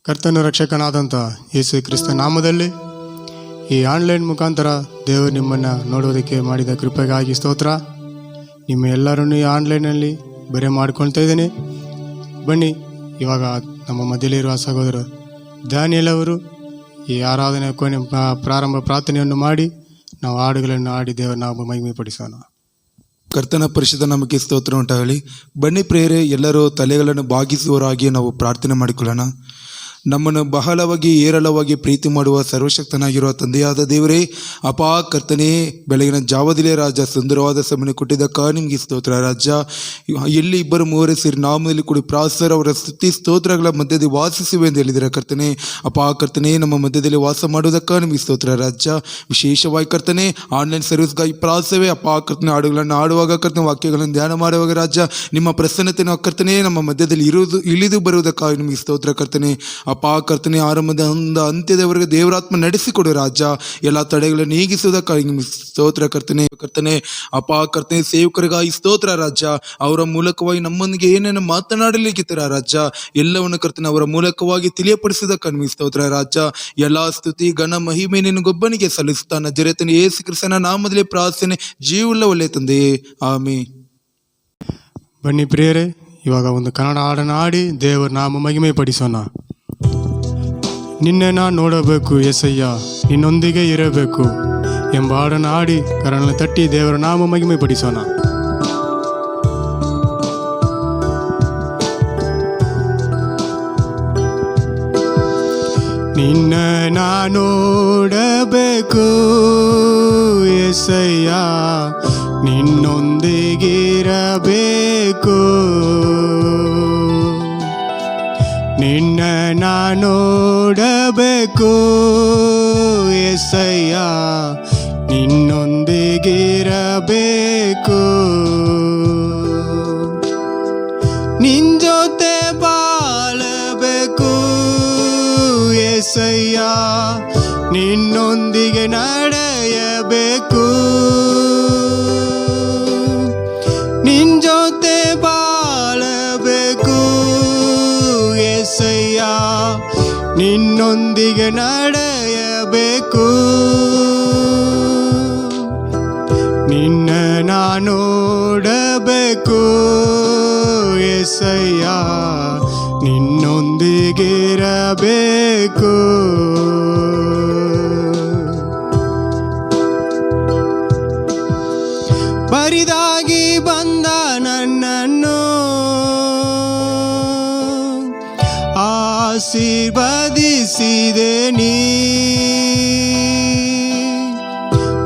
ಕರ್ತನ ರಕ್ಷಕನಾದಂಥ ಯೇಸು ಕ್ರಿಸ್ತ ನಾಮದಲ್ಲಿ ಈ ಆನ್ಲೈನ್ ಮುಖಾಂತರ ದೇವರು ನಿಮ್ಮನ್ನು ನೋಡೋದಕ್ಕೆ ಮಾಡಿದ ಕೃಪೆಗಾಗಿ ಸ್ತೋತ್ರ. ನಿಮ್ಮ ಎಲ್ಲರನ್ನೂ ಈ ಆನ್ಲೈನಲ್ಲಿ ಬರೆ ಮಾಡ್ಕೊಳ್ತಾ ಇದ್ದೀನಿ. ಬನ್ನಿ, ಇವಾಗ ನಮ್ಮ ಮಧ್ಯದಲ್ಲಿರುವ ಸಹೋದರ ದಾನಿಯಲ್ ಅವರು ಈ ಆರಾಧನೆ ಪ್ರಾರಂಭ ಪ್ರಾರ್ಥನೆಯನ್ನು ಮಾಡಿ ನಾವು ಹಾಡುಗಳನ್ನು ಹಾಡಿ ದೇವರ ನಾಮ ಮಹಿಮೆಪಡಿಸೋಣ. ಕರ್ತನ ಪರಿಶುದ್ಧ ನಮಗೆ ಸ್ತೋತ್ರ ಉಂಟಾಗಲಿ. ಬನ್ನಿ ಪ್ರಿಯರೇ, ಎಲ್ಲರೂ ತಲೆಗಳನ್ನು ಬಾಗಿಸುವವರಾಗಿ ನಾವು ಪ್ರಾರ್ಥನೆ ಮಾಡಿಕೊಳ್ಳೋಣ. ನಮ್ಮನ್ನು ಬಹಳವಾಗಿ ಏರಳವಾಗಿ ಪ್ರೀತಿ ಮಾಡುವ ಸರ್ವಶಕ್ತನಾಗಿರುವ ತಂದೆಯಾದ ದೇವರೇ, ಅಪಾ ಕರ್ತನೇ, ಬೆಳಗಿನ ಜಾವದಿಲೆ ರಾಜ ಸುಂದರವಾದ ಸಮಯ ಕೊಟ್ಟಿದ್ದಕ್ಕ ನಿಮಗೆ ಸ್ತೋತ್ರ ರಾಜ. ಎಲ್ಲಿ ಇಬ್ಬರು ಮೂವರೇ ಸೇರಿ ನಾಮದಲ್ಲಿ ಕೂಡಿ ಪ್ರಾಸರ್ ಅವರ ಸ್ತುತಿ ಸ್ತೋತ್ರಗಳ ಮಧ್ಯದಲ್ಲಿ ವಾಸಿಸುವೆ ಎಂದು ಹೇಳಿದರೆ ಕರ್ತನೆ, ಅಪಾ ಕರ್ತನೇ, ನಮ್ಮ ಮಧ್ಯದಲ್ಲಿ ವಾಸ ಮಾಡುವುದಕ್ಕ ನಿಮಗೆ ಸ್ತೋತ್ರ ರಾಜ. ವಿಶೇಷವಾಗಿ ಕರ್ತನೆ, ಆನ್ಲೈನ್ ಸರ್ವಿಸ್ಗಾಗಿ ಪ್ರಾಸವೇ ಅಪಾ ಕರ್ತನೆ, ಹಾಡುಗಳನ್ನು ಆಡುವಾಗ ಕರ್ತನೆ, ವಾಕ್ಯಗಳನ್ನು ಧ್ಯಾನ ಮಾಡುವಾಗ ರಾಜ, ನಿಮ್ಮ ಪ್ರಸನ್ನತೆಯನ್ನು ಕರ್ತನೆ ನಮ್ಮ ಮಧ್ಯದಲ್ಲಿ ಇಳಿದು ಬರುವುದಕ್ಕಾಗಿ ನಿಮಗೆ ಸ್ತೋತ್ರ ಕರ್ತನೆ. ಅಪಾ ಕರ್ತನೆ, ಆರಂಭದಿಂದ ಅಂತ್ಯದವರೆಗೆ ದೇವರಾತ್ಮ ನಡೆಸಿಕೊಡು ರಾಜ. ಎಲ್ಲ ತಡೆಗಳನ್ನು ನೀಗಿಸುವುದಕ್ಕಾಗಿ ನಿಮಗೆ ಸ್ತೋತ್ರ ಕರ್ತನೆ. ಅಪಾ ಕರ್ತನೆ, ಸೇವಕರಿಗಾಗಿ ಸ್ತೋತ್ರ ರಾಜ. ಅವರ ಮೂಲಕವಾಗಿ ನಮ್ಮೊಂದಿಗೆ ಏನೇನು ಮಾತನಾಡಲಿಕ್ಕಿದ್ದೀರ ರಾಜ, ಎಲ್ಲವನ್ನು ಕರ್ತನೆ ಅವರ ಮೂಲಕವಾಗಿ ತಿಳಿಯಪಡಿಸುವುದಕ್ಕಾಗಿ ನಿಮಗೆ ಸ್ತೋತ್ರ ರಾಜ. ಎಲ್ಲ ಸ್ತುತಿ ಘನ ಮಹಿಮೆ ನಿನಗೊಬ್ಬನಿಗೆ ಸಲ್ಲಿಸುತ್ತಾ ನಜರೇತನ ಯೇಸು ಕ್ರಿಸ್ತನ ನಾಮದಲ್ಲಿ ಪ್ರಾರ್ಥನೆ, ಜೀವವುಳ್ಳ ಒಳ್ಳೆಯ ತಂದೆಯೇ, ಆಮೆನ್. ಬನ್ನಿ ಪ್ರಿಯರೇ, ಇವಾಗ ಒಂದು ಕನ್ನಡ ಹಾಡನ್ನು ಹಾಡಿ ದೇವರ ನಾಮ ಮಹಿಮೆ ಪಡಿಸೋಣ. ನಿನ್ನೆ ನಾ ನೋಡಬೇಕು ಎಸಯ್ಯ, ನಿನ್ನೊಂದಿಗೆ ಇರಬೇಕು ಎಂಬ ಹಾಡನ್ನು ಹಾಡಿ ಕರಳನ್ನು ತಟ್ಟಿ ದೇವರ ನಾಮ ಮಹಿಮೆ ಪಡಿಸೋಣ. ನಿನ್ನೆ ನಾ ನೋಡಬೇಕು ಎಸಯ್ಯ, ನಿನ್ನೊಂದಿಗಿರಬೇಕು. ನಿನ್ನ ನಾ ನೋಡಬೇಕು ಎಸಯ್ಯ, ನಿನ್ನೊಂದಿಗಿರಬೇಕು. ನಿನ್ ಜೊತೆ ಬಾಳಬೇಕು ಎಸಯ್ಯ, ನಿನ್ನೊಂದಿಗೆ ನಡೆಯಬೇಕು. ನಿನ್ ಜೊತೆ ಬಾಳಬೇಕು ಎಸಯ್ಯ, ನಿನ್ನೊಂದಿಗೆ ನಡೆಯಬೇಕು. ನಿನ್ನ ನಾ ನೋಡಬೇಕು ಎಸಯ್ಯ, ನಿನ್ನೊಂದಿಗಿರಬೇಕು. ಬರಿದಾಗಿ ಬಂದ ನನ್ನನ್ನು ಆಶೀರ್ವದಿಸಿದೆ ನೀ.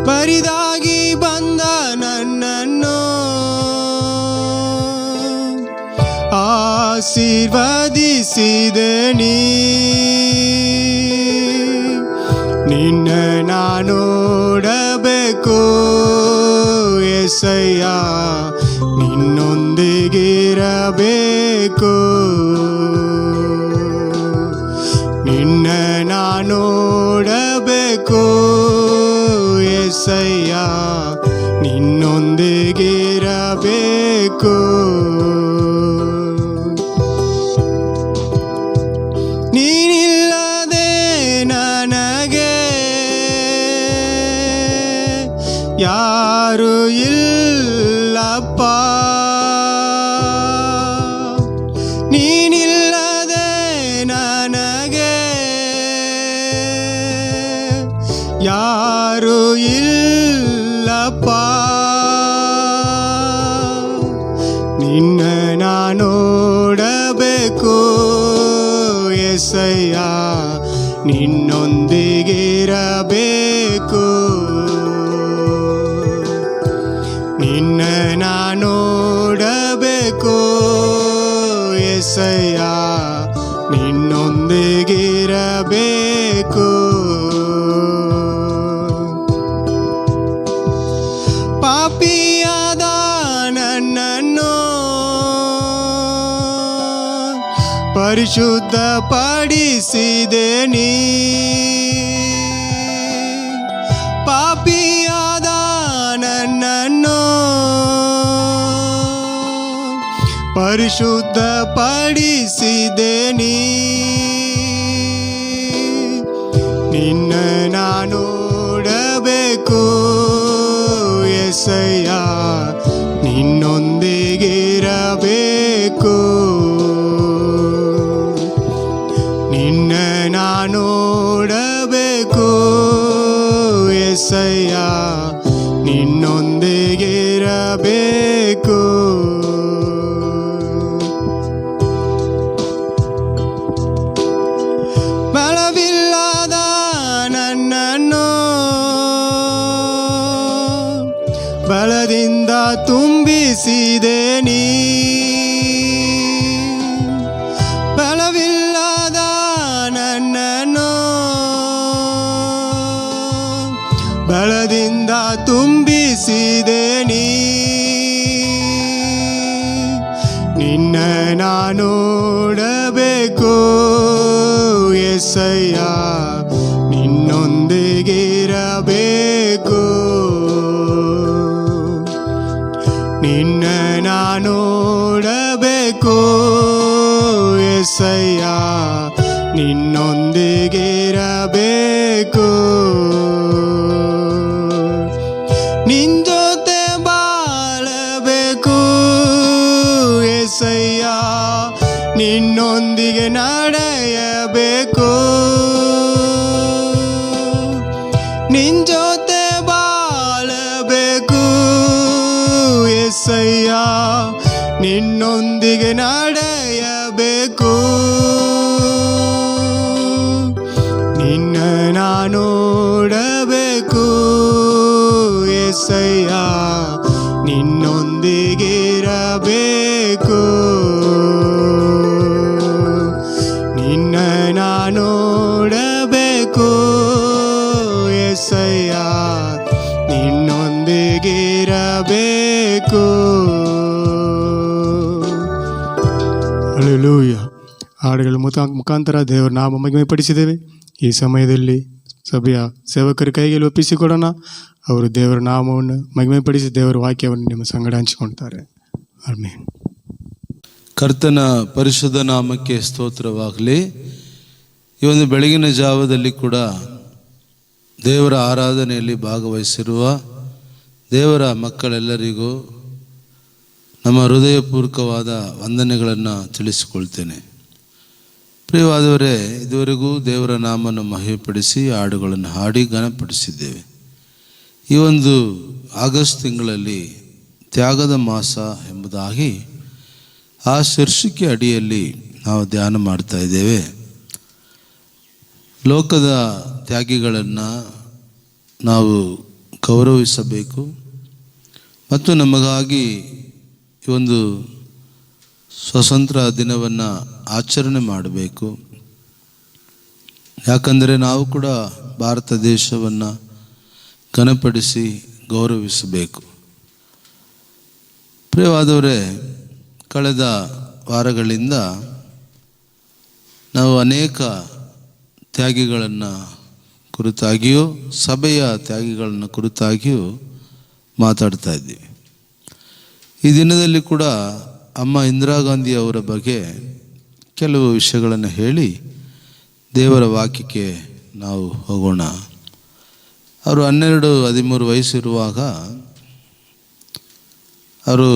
ಬರಿದಾಗಿ ಬಂದ ನನ್ನನ್ನು ಆಶೀರ್ವದಿಸಿದೆ ನೀ. ನಿನ್ನ ನಾ ನೋಡಬೇಕು ಎಸಯ್ಯ, ನಿನ್ನೊಂದಿಗಿರಬೇಕು. ನಿನ್ನ ನಾ ನೋಡಬೇಕು ಎಸಯ್ಯ, ನಿನ್ನೊಂದಿಗಿರಬೇಕು. ನೀನಿಲ್ಲದೆ ನನಗೆ ಯಾರು ಇಲ್ಲಪ್ಪ. ನೀನಿಲ್ಲದೆ ನನಗೆ ಯಾರು ಇಲ್ಲಪ್ಪ. ನಿನ್ನ ನಾ ನೋಡಬೇಕು ಎಸಯ್ಯ, ನಿನ್ನೊಂದಿಗಿರಬೇಕು. ನಿನ್ನ ನಾ ನೋಡಬೇಕು ಎಸಯ್ಯ, ನಿನ್ನೊಂದಿಗಿರಬೇಕು. ಪಾಪಿಯಾದ ನನ್ನನ್ನು ಪರಿಶುದ್ಧಪಡಿಸಿದೆ ನೀ. ಪಾಪಿಯಾದ ನನ್ನನ್ನು ಪರಿಶುದ್ಧಪಡಿಸಿದೆ ನೀ. ನಿನ್ನ ನಾನು ನೋಡಬೇಕು ಎಸಯ್ಯ, ನಿನ್ನೊಂದಿಗಿರಬೇಕು. ನಿನ್ನ ನಾನು ನೋಡಬೇಕು ಎಸಯ್ಯ, ನಿನ್ನೊಂದಿಗಿರಬೇಕು. ಬಲವಿಲ್ಲದ ನನ್ನನ್ನು ಬಲದಿಂದ ತುಂಬಿಸಿದೆ ನೀ. ಬಲವಿಲ್ಲದ ನನ್ನನ್ನು ಬಲದಿಂದ ತುಂಬಿಸಿದೆ ನೀ. ನಿನ್ನ ನಾನು ನೋಡಬೇಕು ಎಸಯ್ಯ, ನಿನ್ನೊಂದಿಗಿರಬೇಕು. ನಿನ್ನ ನಾನು ನೋಡಬೇಕು ಎಸಯ್ಯ, ನಿನ್ನೊಂದಿಗಿರಬೇಕು. ನಿನ್ ಜೊತೆ ಬಾಳಬೇಕು ಎಸಯ್ಯ, ನಿನ್ನೊಂದಿಗೆ ನಡೆಯಬೇಕು. ನಿನ್ ಜೊತೆ ಬಾಳಬೇಕು ಎಸಯ್ಯ, ನಿನ್ನೊಂದಿಗೆ ನಡೆಯಬೇಕು. ನಿನ್ನ ನಾನು ನೋಡಬೇಕು ಎಸಯ್ಯ, ನಿನ್ನೊಂದಿಗಿರಬೇಕು. ನಿನ್ನ ನಾನು ನೋಡಬೇಕು ಎಸಯ್ಯ, ನಿನ್ನೊಂದಿಗಿರಬೇಕು. ಹಲ್ಲೆಲೂಯ. ಹಾಡುಗಳ ಮುಖಾಂತರ ದೇವರ ನಾಮ ಮಹಿಮೆಪಡಿಸಿದ್ದೇವೆ. ಈ ಸಮಯದಲ್ಲಿ ಸಭೆಯ ಸೇವಕರ ಕೈಗೆ ಒಪ್ಪಿಸಿಕೊಡೋಣ. ಅವರು ದೇವರ ನಾಮವನ್ನು ಮಹಿಮೆಪಡಿಸಿ ದೇವರ ವಾಕ್ಯವನ್ನು ನಿಮ್ಮ ಸಂಗಡ ಹಂಚಿಕೊಳ್ತಾರೆ. ಆಮೆನ್. ಕರ್ತನ ಪರಿಶುದ್ಧ ನಾಮಕ್ಕೆ ಸ್ತೋತ್ರವಾಗಲಿ. ಈ ಒಂದು ಬೆಳಗಿನ ಜಾವದಲ್ಲಿ ಕೂಡ ದೇವರ ಆರಾಧನೆಯಲ್ಲಿ ಭಾಗವಹಿಸಿರುವ ದೇವರ ಮಕ್ಕಳೆಲ್ಲರಿಗೂ ನಮ್ಮ ಹೃದಯಪೂರ್ವಕವಾದ ವಂದನೆಗಳನ್ನು ತಿಳಿಸಿಕೊಳ್ತೇನೆ. ಪ್ರಿಯವಾದವರೇ, ಇದುವರೆಗೂ ದೇವರ ನಾಮವನ್ನು ಮಹಿಮೆಪಡಿಸಿ ಹಾಡುಗಳನ್ನು ಹಾಡಿ ಘನಪಡಿಸಿದ್ದೇವೆ. ಈ ಒಂದು ಆಗಸ್ಟ್ ತಿಂಗಳಲ್ಲಿ ತ್ಯಾಗದ ಮಾಸ ಎಂಬುದಾಗಿ ಆ ಶೀರ್ಷಿಕೆ ಅಡಿಯಲ್ಲಿ ನಾವು ಧ್ಯಾನ ಮಾಡ್ತಾ ಇದ್ದೇವೆ. ಲೋಕದ ತ್ಯಾಗಿಗಳನ್ನು ನಾವು ಗೌರವಿಸಬೇಕು ಮತ್ತು ನಮಗಾಗಿ ಈ ಒಂದು ಸ್ವಾತಂತ್ರ್ಯ ದಿನವನ್ನು ಆಚರಣೆ ಮಾಡಬೇಕು. ಯಾಕಂದರೆ ನಾವು ಕೂಡ ಭಾರತ ದೇಶವನ್ನು ಘನಪಡಿಸಿ ಗೌರವಿಸಬೇಕು. ಪ್ರಿಯವಾದವರೇ, ಕಳೆದ ವಾರಗಳಿಂದ ನಾವು ಅನೇಕ ತ್ಯಾಗಿಗಳನ್ನು ಕುರಿತಾಗಿಯೂ ಸಭೆಯ ತ್ಯಾಗಿಗಳನ್ನು ಕುರಿತಾಗಿಯೂ ಮಾತಾಡ್ತಾ ಇದ್ದೀವಿ. ಈ ದಿನದಲ್ಲಿ ಕೂಡ ಅಮ್ಮ ಇಂದಿರಾ ಗಾಂಧಿ ಅವರ ಬಗ್ಗೆ ಕೆಲವು ವಿಷಯಗಳನ್ನು ಹೇಳಿ ದೇವರ ವಾಕ್ಯಕ್ಕೆ ನಾವು ಹೋಗೋಣ. ಅವರು 12-13 ವಯಸ್ಸಿರುವಾಗ ಅವರು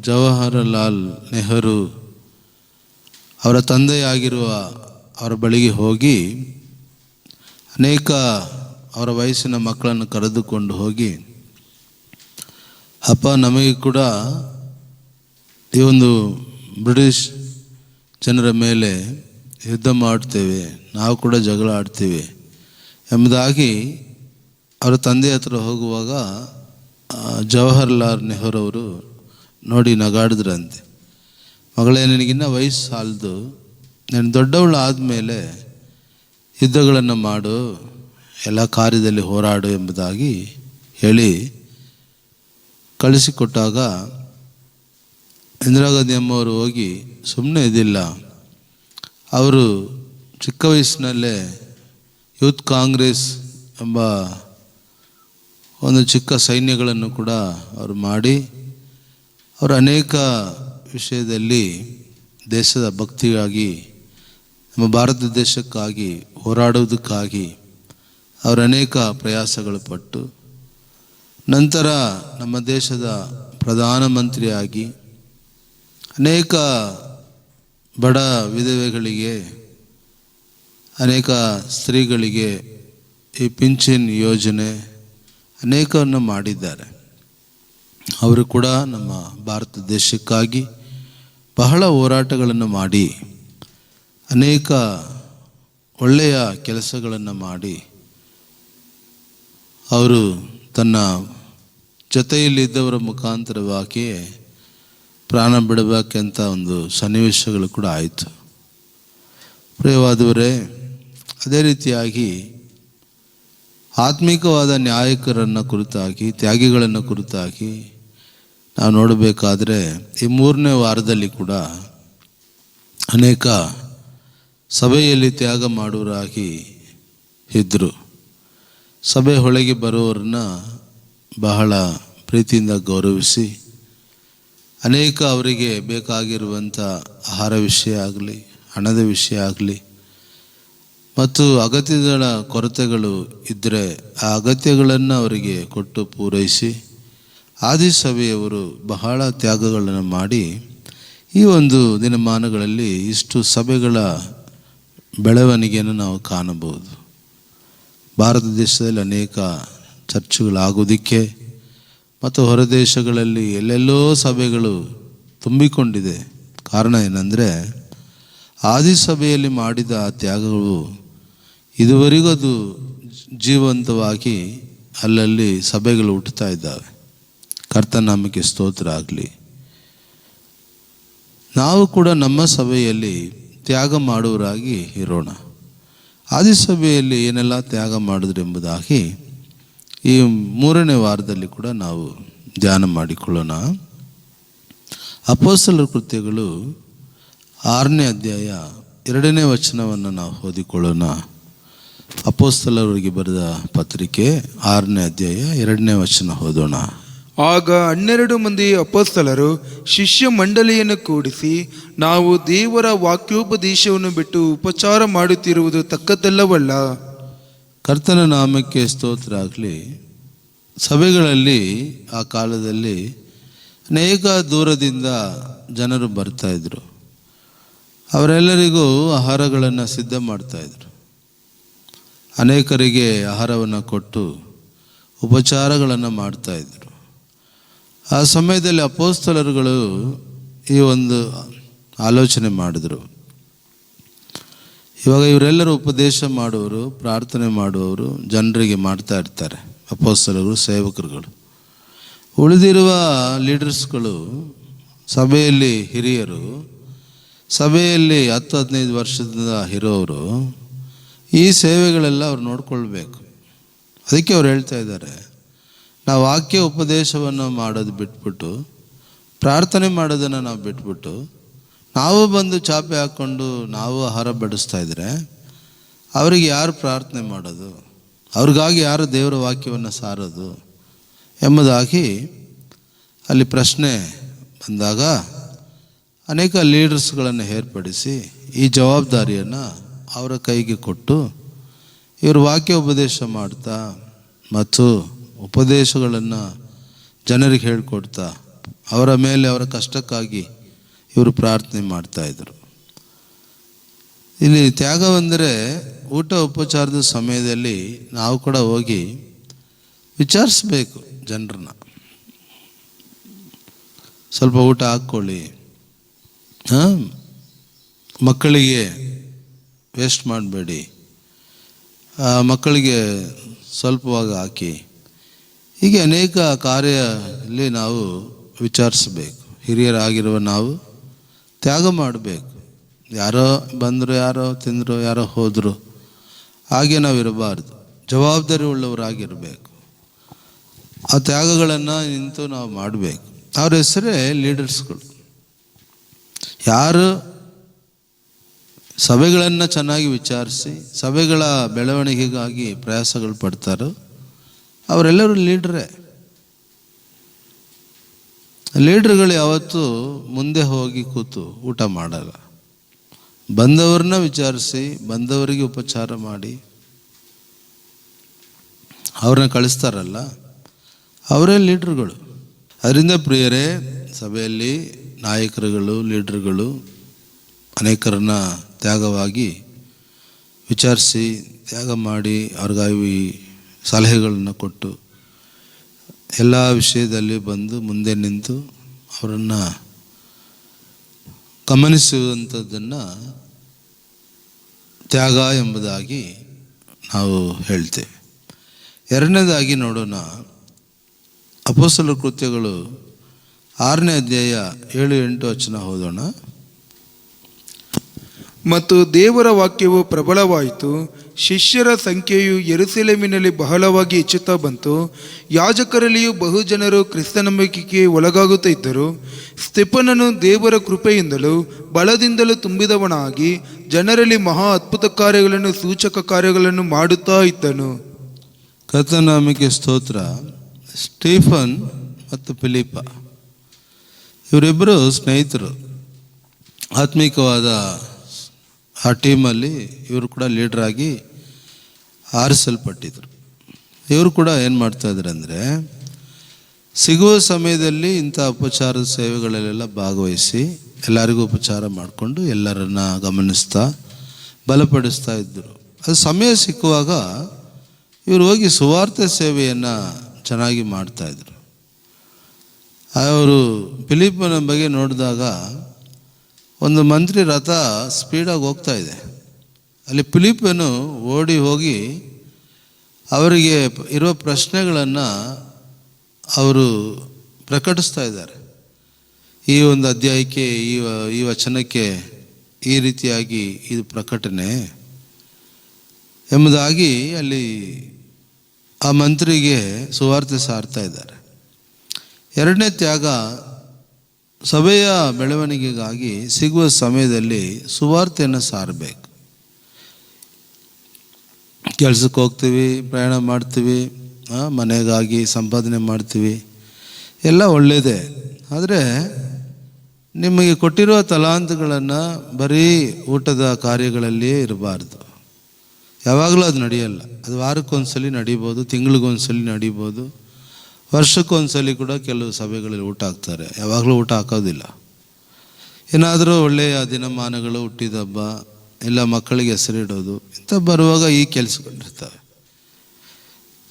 ಜವಾಹರಲಾಲ್ ನೆಹರು ಅವರ ತಂದೆಯಾಗಿರುವ ಅವರ ಬಳಿಗೆ ಹೋಗಿ ಅನೇಕ ಅವರ ವಯಸ್ಸಿನ ಮಕ್ಕಳನ್ನು ಕರೆದುಕೊಂಡು ಹೋಗಿ, ಅಪ್ಪ, ನಮಗೆ ಕೂಡ ಈ ಒಂದು ಬ್ರಿಟಿಷ್ ಜನರ ಮೇಲೆ ಯುದ್ಧ ಮಾಡ್ತೇವೆ, ನಾವು ಕೂಡ ಜಗಳ ಆಡ್ತೇವೆ ಎಂಬುದಾಗಿ ಅವರ ತಂದೆ ಹತ್ರ ಹೋಗುವಾಗ ಜವಾಹರ್ಲಾಲ್ ನೆಹರು ಅವರು ನೋಡಿ ನಗಾಡಿದ್ರಂತೆ. ಮಗಳೇ, ನಿನಗಿನ್ನ ವಯಸ್ಸು ಸಾಲದು, ನೀನು ದೊಡ್ಡವಳು ಆದಮೇಲೆ ಯುದ್ಧಗಳನ್ನು ಮಾಡು, ಎಲ್ಲ ಕಾರ್ಯದಲ್ಲಿ ಹೋರಾಡು ಎಂಬುದಾಗಿ ಹೇಳಿ ಕಳಿಸಿಕೊಟ್ಟಾಗ ಇಂದಿರಾ ಗಾಂಧಿ ಅಮ್ಮವರು ಹೋಗಿ ಸುಮ್ಮನೆ ಇದ್ದಿಲ್ಲ. ಅವರು ಚಿಕ್ಕ ವಯಸ್ಸಿನಲ್ಲೇ ಯೂತ್ ಕಾಂಗ್ರೆಸ್ ಎಂಬ ಒಂದು ಚಿಕ್ಕ ಸೈನ್ಯಗಳನ್ನು ಕೂಡ ಅವರು ಮಾಡಿ ಅವರು ಅನೇಕ ವಿಷಯದಲ್ಲಿ ದೇಶದ ಭಕ್ತಿಗಾಗಿ, ನಮ್ಮ ಭಾರತ ದೇಶಕ್ಕಾಗಿ ಹೋರಾಡುವುದಕ್ಕಾಗಿ ಅವರು ಅನೇಕ ಪ್ರಯಾಸಗಳು ಪಟ್ಟು ನಂತರ ನಮ್ಮ ದೇಶದ ಪ್ರಧಾನಮಂತ್ರಿಯಾಗಿ ಅನೇಕ ಬಡ ವಿಧವೆಗಳಿಗೆ, ಅನೇಕ ಸ್ತ್ರೀಗಳಿಗೆ ಈ ಪಿಂಚಣಿ ಯೋಜನೆ ಅನೇಕವನ್ನು ಮಾಡಿದ್ದಾರೆ. ಅವರು ಕೂಡ ನಮ್ಮ ಭಾರತ ದೇಶಕ್ಕಾಗಿ ಬಹಳ ಹೋರಾಟಗಳನ್ನು ಮಾಡಿ ಅನೇಕ ಒಳ್ಳೆಯ ಕೆಲಸಗಳನ್ನು ಮಾಡಿ ಅವರು ತನ್ನ ಜೊತೆಯಲ್ಲಿದ್ದವರ ಮುಖಾಂತರವಾಗಿ ಪ್ರಾಣ ಬಿಡಬೇಕಂತ ಒಂದು ಸನ್ನಿವೇಶಗಳು ಕೂಡ ಆಯಿತು. ಪ್ರಿಯವಾದವರೇ, ಅದೇ ರೀತಿಯಾಗಿ ಆತ್ಮಿಕವಾದ ನ್ಯಾಯಕರನ್ನು ಕುರಿತಾಗಿ, ತ್ಯಾಗಿಗಳನ್ನು ಕುರಿತಾಗಿ ನಾವು ನೋಡಬೇಕಾದ್ರೆ ಈ 3ನೇ ವಾರದಲ್ಲಿ ಕೂಡ ಅನೇಕ ಸಭೆಯಲ್ಲಿ ತ್ಯಾಗ ಮಾಡುವರಾಗಿ ಇದ್ದರು. ಸಭೆ ಒಳಗೆ ಬರುವವರನ್ನ ಬಹಳ ಪ್ರೀತಿಯಿಂದ ಗೌರವಿಸಿ ಅನೇಕ ಅವರಿಗೆ ಬೇಕಾಗಿರುವಂಥ ಆಹಾರ ವಿಷಯ ಆಗಲಿ, ಹಣದ ವಿಷಯ ಆಗಲಿ ಮತ್ತು ಅಗತ್ಯಗಳ ಕೊರತೆಗಳು ಇದ್ದರೆ ಆ ಅಗತ್ಯಗಳನ್ನು ಅವರಿಗೆ ಕೊಟ್ಟು ಪೂರೈಸಿ ಆದಿಸಭೆಯವರು ಬಹಳ ತ್ಯಾಗಗಳನ್ನು ಮಾಡಿ ಈ ಒಂದು ದಿನಮಾನಗಳಲ್ಲಿ ಇಷ್ಟು ಸಭೆಗಳ ಬೆಳವಣಿಗೆಯನ್ನು ನಾವು ಕಾಣಬಹುದು. ಭಾರತ ದೇಶದಲ್ಲಿ ಅನೇಕ ಚರ್ಚ್ಗಳಾಗೋದಕ್ಕೆ ಮತ್ತು ಹೊರ ದೇಶಗಳಲ್ಲಿ ಎಲ್ಲೆಲ್ಲೋ ಸಭೆಗಳು ತುಂಬಿಕೊಂಡಿದೆ. ಕಾರಣ ಏನಂದರೆ ಆದಿಸಭೆಯಲ್ಲಿ ಮಾಡಿದ ಆ ತ್ಯಾಗಗಳು ಇದುವರೆಗೂ ಅದು ಜೀವಂತವಾಗಿ ಅಲ್ಲಲ್ಲಿ ಸಭೆಗಳು ಹುಟ್ಟುತ್ತಾ ಇದ್ದಾವೆ. ಕರ್ತನಾಮಕ್ಕೆ ಸ್ತೋತ್ರ ಆಗಲಿ. ನಾವು ಕೂಡ ನಮ್ಮ ಸಭೆಯಲ್ಲಿ ತ್ಯಾಗ ಮಾಡುವರಾಗಿ ಇರೋಣ. ಆದಿಸಭೆಯಲ್ಲಿ ಏನೆಲ್ಲ ತ್ಯಾಗ ಮಾಡಿದ್ರು ಎಂಬುದಾಗಿ ಈ 3ನೇ ವಾರದಲ್ಲಿ ಕೂಡ ನಾವು ಧ್ಯಾನ ಮಾಡಿಕೊಳ್ಳೋಣ. ಅಪೊಸ್ತಲರ ಕೃತ್ಯಗಳು 6ನೇ ಅಧ್ಯಾಯ 2ನೇ ವಚನವನ್ನು ನಾವು ಓದಿಕೊಳ್ಳೋಣ. ಅಪೊಸ್ತಲರಿಗೆ ಬರೆದ ಪತ್ರಿಕೆ 6ನೇ ಅಧ್ಯಾಯ 2ನೇ ವಚನ ಓದೋಣ. ಆಗ 12 ಮಂದಿ ಅಪೊಸ್ತಲರು ಶಿಷ್ಯ ಮಂಡಳಿಯನ್ನು ಕೂಡಿಸಿ, ನಾವು ದೇವರ ವಾಕ್ಯೋಪದೇಶವನ್ನು ಬಿಟ್ಟು ಉಪಚಾರ ಮಾಡುತ್ತಿರುವುದು ತಕ್ಕದ್ದಲ್ಲವಲ್ಲ. ಕರ್ತನ ನಾಮಕ್ಕೆ ಸ್ತೋತ್ರ ಆಗಲಿ. ಸಭೆಗಳಲ್ಲಿ ಆ ಕಾಲದಲ್ಲಿ ಅನೇಕ ದೂರದಿಂದ ಜನರು ಬರ್ತಾಯಿದ್ರು. ಅವರೆಲ್ಲರಿಗೂ ಆಹಾರಗಳನ್ನು ಸಿದ್ಧ ಮಾಡ್ತಾಯಿದ್ರು. ಅನೇಕರಿಗೆ ಆಹಾರವನ್ನು ಕೊಟ್ಟು ಉಪಚಾರಗಳನ್ನು ಮಾಡ್ತಾಯಿದ್ರು. ಆ ಸಮಯದಲ್ಲಿ ಅಪೊಸ್ತಲರುಗಳು ಈ ಒಂದು ಆಲೋಚನೆ ಮಾಡಿದರು. ಇವಾಗ ಇವರೆಲ್ಲರೂ ಉಪದೇಶ ಮಾಡುವವರು, ಪ್ರಾರ್ಥನೆ ಮಾಡುವವರು ಜನರಿಗೆ ಮಾಡ್ತಾ ಇರ್ತಾರೆ. ಅಪೊಸ್ತಲರು, ಸೇವಕರುಗಳು, ಉಳಿದಿರುವ ಲೀಡರ್ಸ್ಗಳು, ಸಭೆಯಲ್ಲಿ ಹಿರಿಯರು, ಸಭೆಯಲ್ಲಿ 10-15 ವರ್ಷದಿಂದ ಇರೋರು, ಈ ಸೇವೆಗಳೆಲ್ಲ ಅವ್ರು ನೋಡ್ಕೊಳ್ಬೇಕು. ಅದಕ್ಕೆ ಅವ್ರು ಹೇಳ್ತಾ ಇದ್ದಾರೆ, ನಾವು ವಾಕ್ಯ ಉಪದೇಶವನ್ನು ಮಾಡೋದು ಬಿಟ್ಬಿಟ್ಟು, ಪ್ರಾರ್ಥನೆ ಮಾಡೋದನ್ನು ನಾವು ಬಿಟ್ಬಿಟ್ಟು, ನಾವು ಬಂದು ಚಾಪೆ ಹಾಕ್ಕೊಂಡು ನಾವು ಆಹಾರ ಬಡಿಸ್ತಾ ಇದ್ರೆ ಅವರಿಗೆ ಯಾರು ಪ್ರಾರ್ಥನೆ ಮಾಡೋದು, ಅವ್ರಿಗಾಗಿ ಯಾರು ದೇವರ ವಾಕ್ಯವನ್ನು ಸಾರೋದು ಎಂಬುದಾಗಿ ಅಲ್ಲಿ ಪ್ರಶ್ನೆ ಬಂದಾಗ ಅನೇಕ ಲೀಡರ್ಸ್ಗಳನ್ನು ಏರ್ಪಡಿಸಿ ಈ ಜವಾಬ್ದಾರಿಯನ್ನು ಅವರ ಕೈಗೆ ಕೊಟ್ಟು ಇವರು ವಾಕ್ಯ ಉಪದೇಶ ಮಾಡ್ತಾ ಮತ್ತು ಉಪದೇಶಗಳನ್ನು ಜನರಿಗೆ ಹೇಳ್ಕೊಡ್ತಾ ಅವರ ಮೇಲೆ, ಅವರ ಕಷ್ಟಕ್ಕಾಗಿ ಇವರು ಪ್ರಾರ್ಥನೆ ಮಾಡ್ತಾಯಿದ್ರು. ಇಲ್ಲಿ ತ್ಯಾಗವೆಂದರೆ ಊಟ ಉಪಚಾರದ ಸಮಯದಲ್ಲಿ ನಾವು ಕೂಡ ಹೋಗಿ ವಿಚಾರಿಸ್ಬೇಕು ಜನರನ್ನ. ಸ್ವಲ್ಪ ಊಟ ಹಾಕ್ಕೊಳ್ಳಿ, ಮಕ್ಕಳಿಗೆ ವೇಸ್ಟ್ ಮಾಡಬೇಡಿ, ಮಕ್ಕಳಿಗೆ ಸ್ವಲ್ಪವಾಗಿ ಹಾಕಿ, ಹೀಗೆ ಅನೇಕ ಕಾರ್ಯಲ್ಲಿ ನಾವು ವಿಚಾರಿಸಬೇಕು. ಹಿರಿಯರಾಗಿರುವ ನಾವು ತ್ಯಾಗ ಮಾಡಬೇಕು. ಯಾರೋ ಬಂದರು, ಯಾರೋ ತಿಂದರು, ಯಾರೋ ಹೋದರು, ಹಾಗೆ ನಾವು ಇರಬಾರ್ದು. ಜವಾಬ್ದಾರಿ ಉಳ್ಳವರಾಗಿರಬೇಕು. ಆ ತ್ಯಾಗಗಳನ್ನು ನಿಂತು ನಾವು ಮಾಡಬೇಕು. ಅವ್ರ ಹೆಸರೇ ಲೀಡರ್ಸ್ಗಳು. ಯಾರು ಸಭೆಗಳನ್ನು ಚೆನ್ನಾಗಿ ವಿಚಾರಿಸಿ ಸಭೆಗಳ ಬೆಳವಣಿಗೆಗಾಗಿ ಪ್ರಯಾಸಗಳು ಪಡ್ತಾರೋ ಅವರೆಲ್ಲರೂ ಲೀಡ್ರೇ. ಲೀಡ್ರ್ಗಳು ಯಾವತ್ತೂ ಮುಂದೆ ಹೋಗಿ ಕೂತು ಊಟ ಮಾಡಲ್ಲ. ಬಂದವ್ರನ್ನ ವಿಚಾರಿಸಿ ಬಂದವರಿಗೆ ಉಪಚಾರ ಮಾಡಿ ಅವ್ರನ್ನ ಕಳಿಸ್ತಾರಲ್ಲ ಅವರೇ ಲೀಡ್ರುಗಳು. ಅದರಿಂದ ಪ್ರಿಯರೇ, ಸಭೆಯಲ್ಲಿ ನಾಯಕರುಗಳು, ಲೀಡ್ರುಗಳು ಅನೇಕರನ್ನ ತ್ಯಾಗವಾಗಿ ವಿಚಾರಿಸಿ ತ್ಯಾಗ ಮಾಡಿ ಅವ್ರಿಗಾಗಿ ಸಲಹೆಗಳನ್ನು ಕೊಟ್ಟು ಎಲ್ಲ ವಿಷಯದಲ್ಲಿ ಬಂದು ಮುಂದೆ ನಿಂತು ಅವರನ್ನು ಗಮನಿಸುವಂಥದ್ದನ್ನು ತ್ಯಾಗ ಎಂಬುದಾಗಿ ನಾವು ಹೇಳ್ತೇವೆ. ಎರಡನೇದಾಗಿ ನೋಡೋಣ, ಅಪೊಸ್ತಲರ ಕೃತ್ಯಗಳು 6ನೇ ಅಧ್ಯಾಯ 7-8 ವಚನ ಓದೋಣ. ಮತ್ತು ದೇವರ ವಾಕ್ಯವು ಪ್ರಬಲವಾಯಿತು, ಶಿಷ್ಯರ ಸಂಖ್ಯೆಯು ಯೆರೂಸಲೇಮಿನಲ್ಲಿ ಬಹಳವಾಗಿ ಹೆಚ್ಚುತ್ತಾ ಬಂತು. ಯಾಜಕರಲ್ಲಿಯೂ ಬಹುಜನರು ಕ್ರಿಸ್ತನಂಬಿಕೆಗೆ ಒಳಗಾಗುತ್ತಾ ಇದ್ದರು. ಸ್ತೆಫನನು ದೇವರ ಕೃಪೆಯಿಂದಲೂ ಬಲದಿಂದಲೂ ತುಂಬಿದವನಾಗಿ ಜನರಲ್ಲಿ ಮಹಾ ಅದ್ಭುತ ಕಾರ್ಯಗಳನ್ನು, ಸೂಚಕ ಕಾರ್ಯಗಳನ್ನು ಮಾಡುತ್ತಾ ಇದ್ದನು. ಕರ್ತನಾಮಕ್ಕೆ ಸ್ತೋತ್ರ. ಸ್ಟೀಫನ್ ಮತ್ತು ಫಿಲಿಪ್ಪ ಇವರಿಬ್ಬರು ಸ್ನೇಹಿತರು. ಆತ್ಮಿಕವಾದ ಆ ಟೀಮಲ್ಲಿ ಇವರು ಕೂಡ ಲೀಡ್ರಾಗಿ ಆರಿಸಲ್ಪಟ್ಟಿದ್ರು. ಇವರು ಕೂಡ ಏನು ಮಾಡ್ತಾಯಿದ್ರು ಅಂದರೆ, ಸಿಗುವ ಸಮಯದಲ್ಲಿ ಇಂಥ ಉಪಚಾರದ ಸೇವೆಗಳಲ್ಲೆಲ್ಲ ಭಾಗವಹಿಸಿ ಎಲ್ಲರಿಗೂ ಉಪಚಾರ ಮಾಡಿಕೊಂಡು ಎಲ್ಲರನ್ನ ಗಮನಿಸ್ತಾ ಬಲಪಡಿಸ್ತಾ ಇದ್ದರು. ಅದು ಸಮಯ ಸಿಕ್ಕುವಾಗ ಇವರು ಹೋಗಿ ಸುವಾರ್ತೆ ಸೇವೆಯನ್ನು ಚೆನ್ನಾಗಿ ಮಾಡ್ತಾಯಿದ್ರು. ಅವರು ಫಿಲಿಪ್ಪನ ಬಗ್ಗೆ ನೋಡಿದಾಗ ಒಂದು ಮಂತ್ರಿ ರಥ ಸ್ಪೀಡಾಗಿ ಹೋಗ್ತಾ ಇದೆ. ಅಲ್ಲಿ ಫಿಲಿಪ್ಪನು ಓಡಿ ಹೋಗಿ ಅವರಿಗೆ ಇರುವ ಪ್ರಶ್ನೆಗಳನ್ನು ಅವರು ಪ್ರಕಟಿಸ್ತಾ ಇದ್ದಾರೆ. ಈ ಒಂದು ಅಧ್ಯಾಯಕ್ಕೆ, ಈ ವಚನಕ್ಕೆ ಈ ರೀತಿಯಾಗಿ ಇದು ಪ್ರಕಟಣೆ ಎಂಬುದಾಗಿ ಅಲ್ಲಿ ಆ ಮಂತ್ರಿಗೆ ಸುವಾರ್ತೆ ಸಾರ್ತಾ ಇದ್ದಾರೆ. ಎರಡನೇ ತ್ಯಾಗ, ಸಭೆಯ ಬೆಳವಣಿಗೆಗಾಗಿ ಸಿಗುವ ಸಮಯದಲ್ಲಿ ಸುವಾರ್ತೆಯನ್ನು ಸಾರಬೇಕು. ಕೆಲಸಕ್ಕೆ ಹೋಗ್ತೀವಿ, ಪ್ರಯಾಣ ಮಾಡ್ತೀವಿ, ಮನೆಗಾಗಿ ಸಂಪಾದನೆ ಮಾಡ್ತೀವಿ, ಎಲ್ಲ ಒಳ್ಳೆಯದೇ. ಆದರೆ ನಿಮಗೆ ಕೊಟ್ಟಿರುವ ತಲಾಂತುಗಳನ್ನು ಬರೀ ಊಟದ ಕಾರ್ಯಗಳಲ್ಲಿಯೇ ಇರಬಾರ್ದು. ಯಾವಾಗಲೂ ಅದು ನಡೆಯಲ್ಲ. ಅದು ವಾರಕ್ಕೊಂದ್ಸಲಿ ನಡೀಬೋದು, ತಿಂಗಳಿಗೊಂದ್ಸಲಿ ನಡೀಬೋದು, ವರ್ಷಕ್ಕೊಂದ್ಸಲಿ ಕೂಡ ಕೆಲವು ಸಭೆಗಳಲ್ಲಿ ಊಟ ಹಾಕ್ತಾರೆ. ಯಾವಾಗಲೂ ಊಟ ಹಾಕೋದಿಲ್ಲ. ಏನಾದರೂ ಒಳ್ಳೆಯ ದಿನಮಾನಗಳು, ಹುಟ್ಟಿದ ಹಬ್ಬ, ಇಲ್ಲ ಮಕ್ಕಳಿಗೆ ಹೆಸರಿಡೋದು, ಇಂಥ ಬರುವಾಗ ಈ ಕೆಲಸಗಳಿರ್ತವೆ.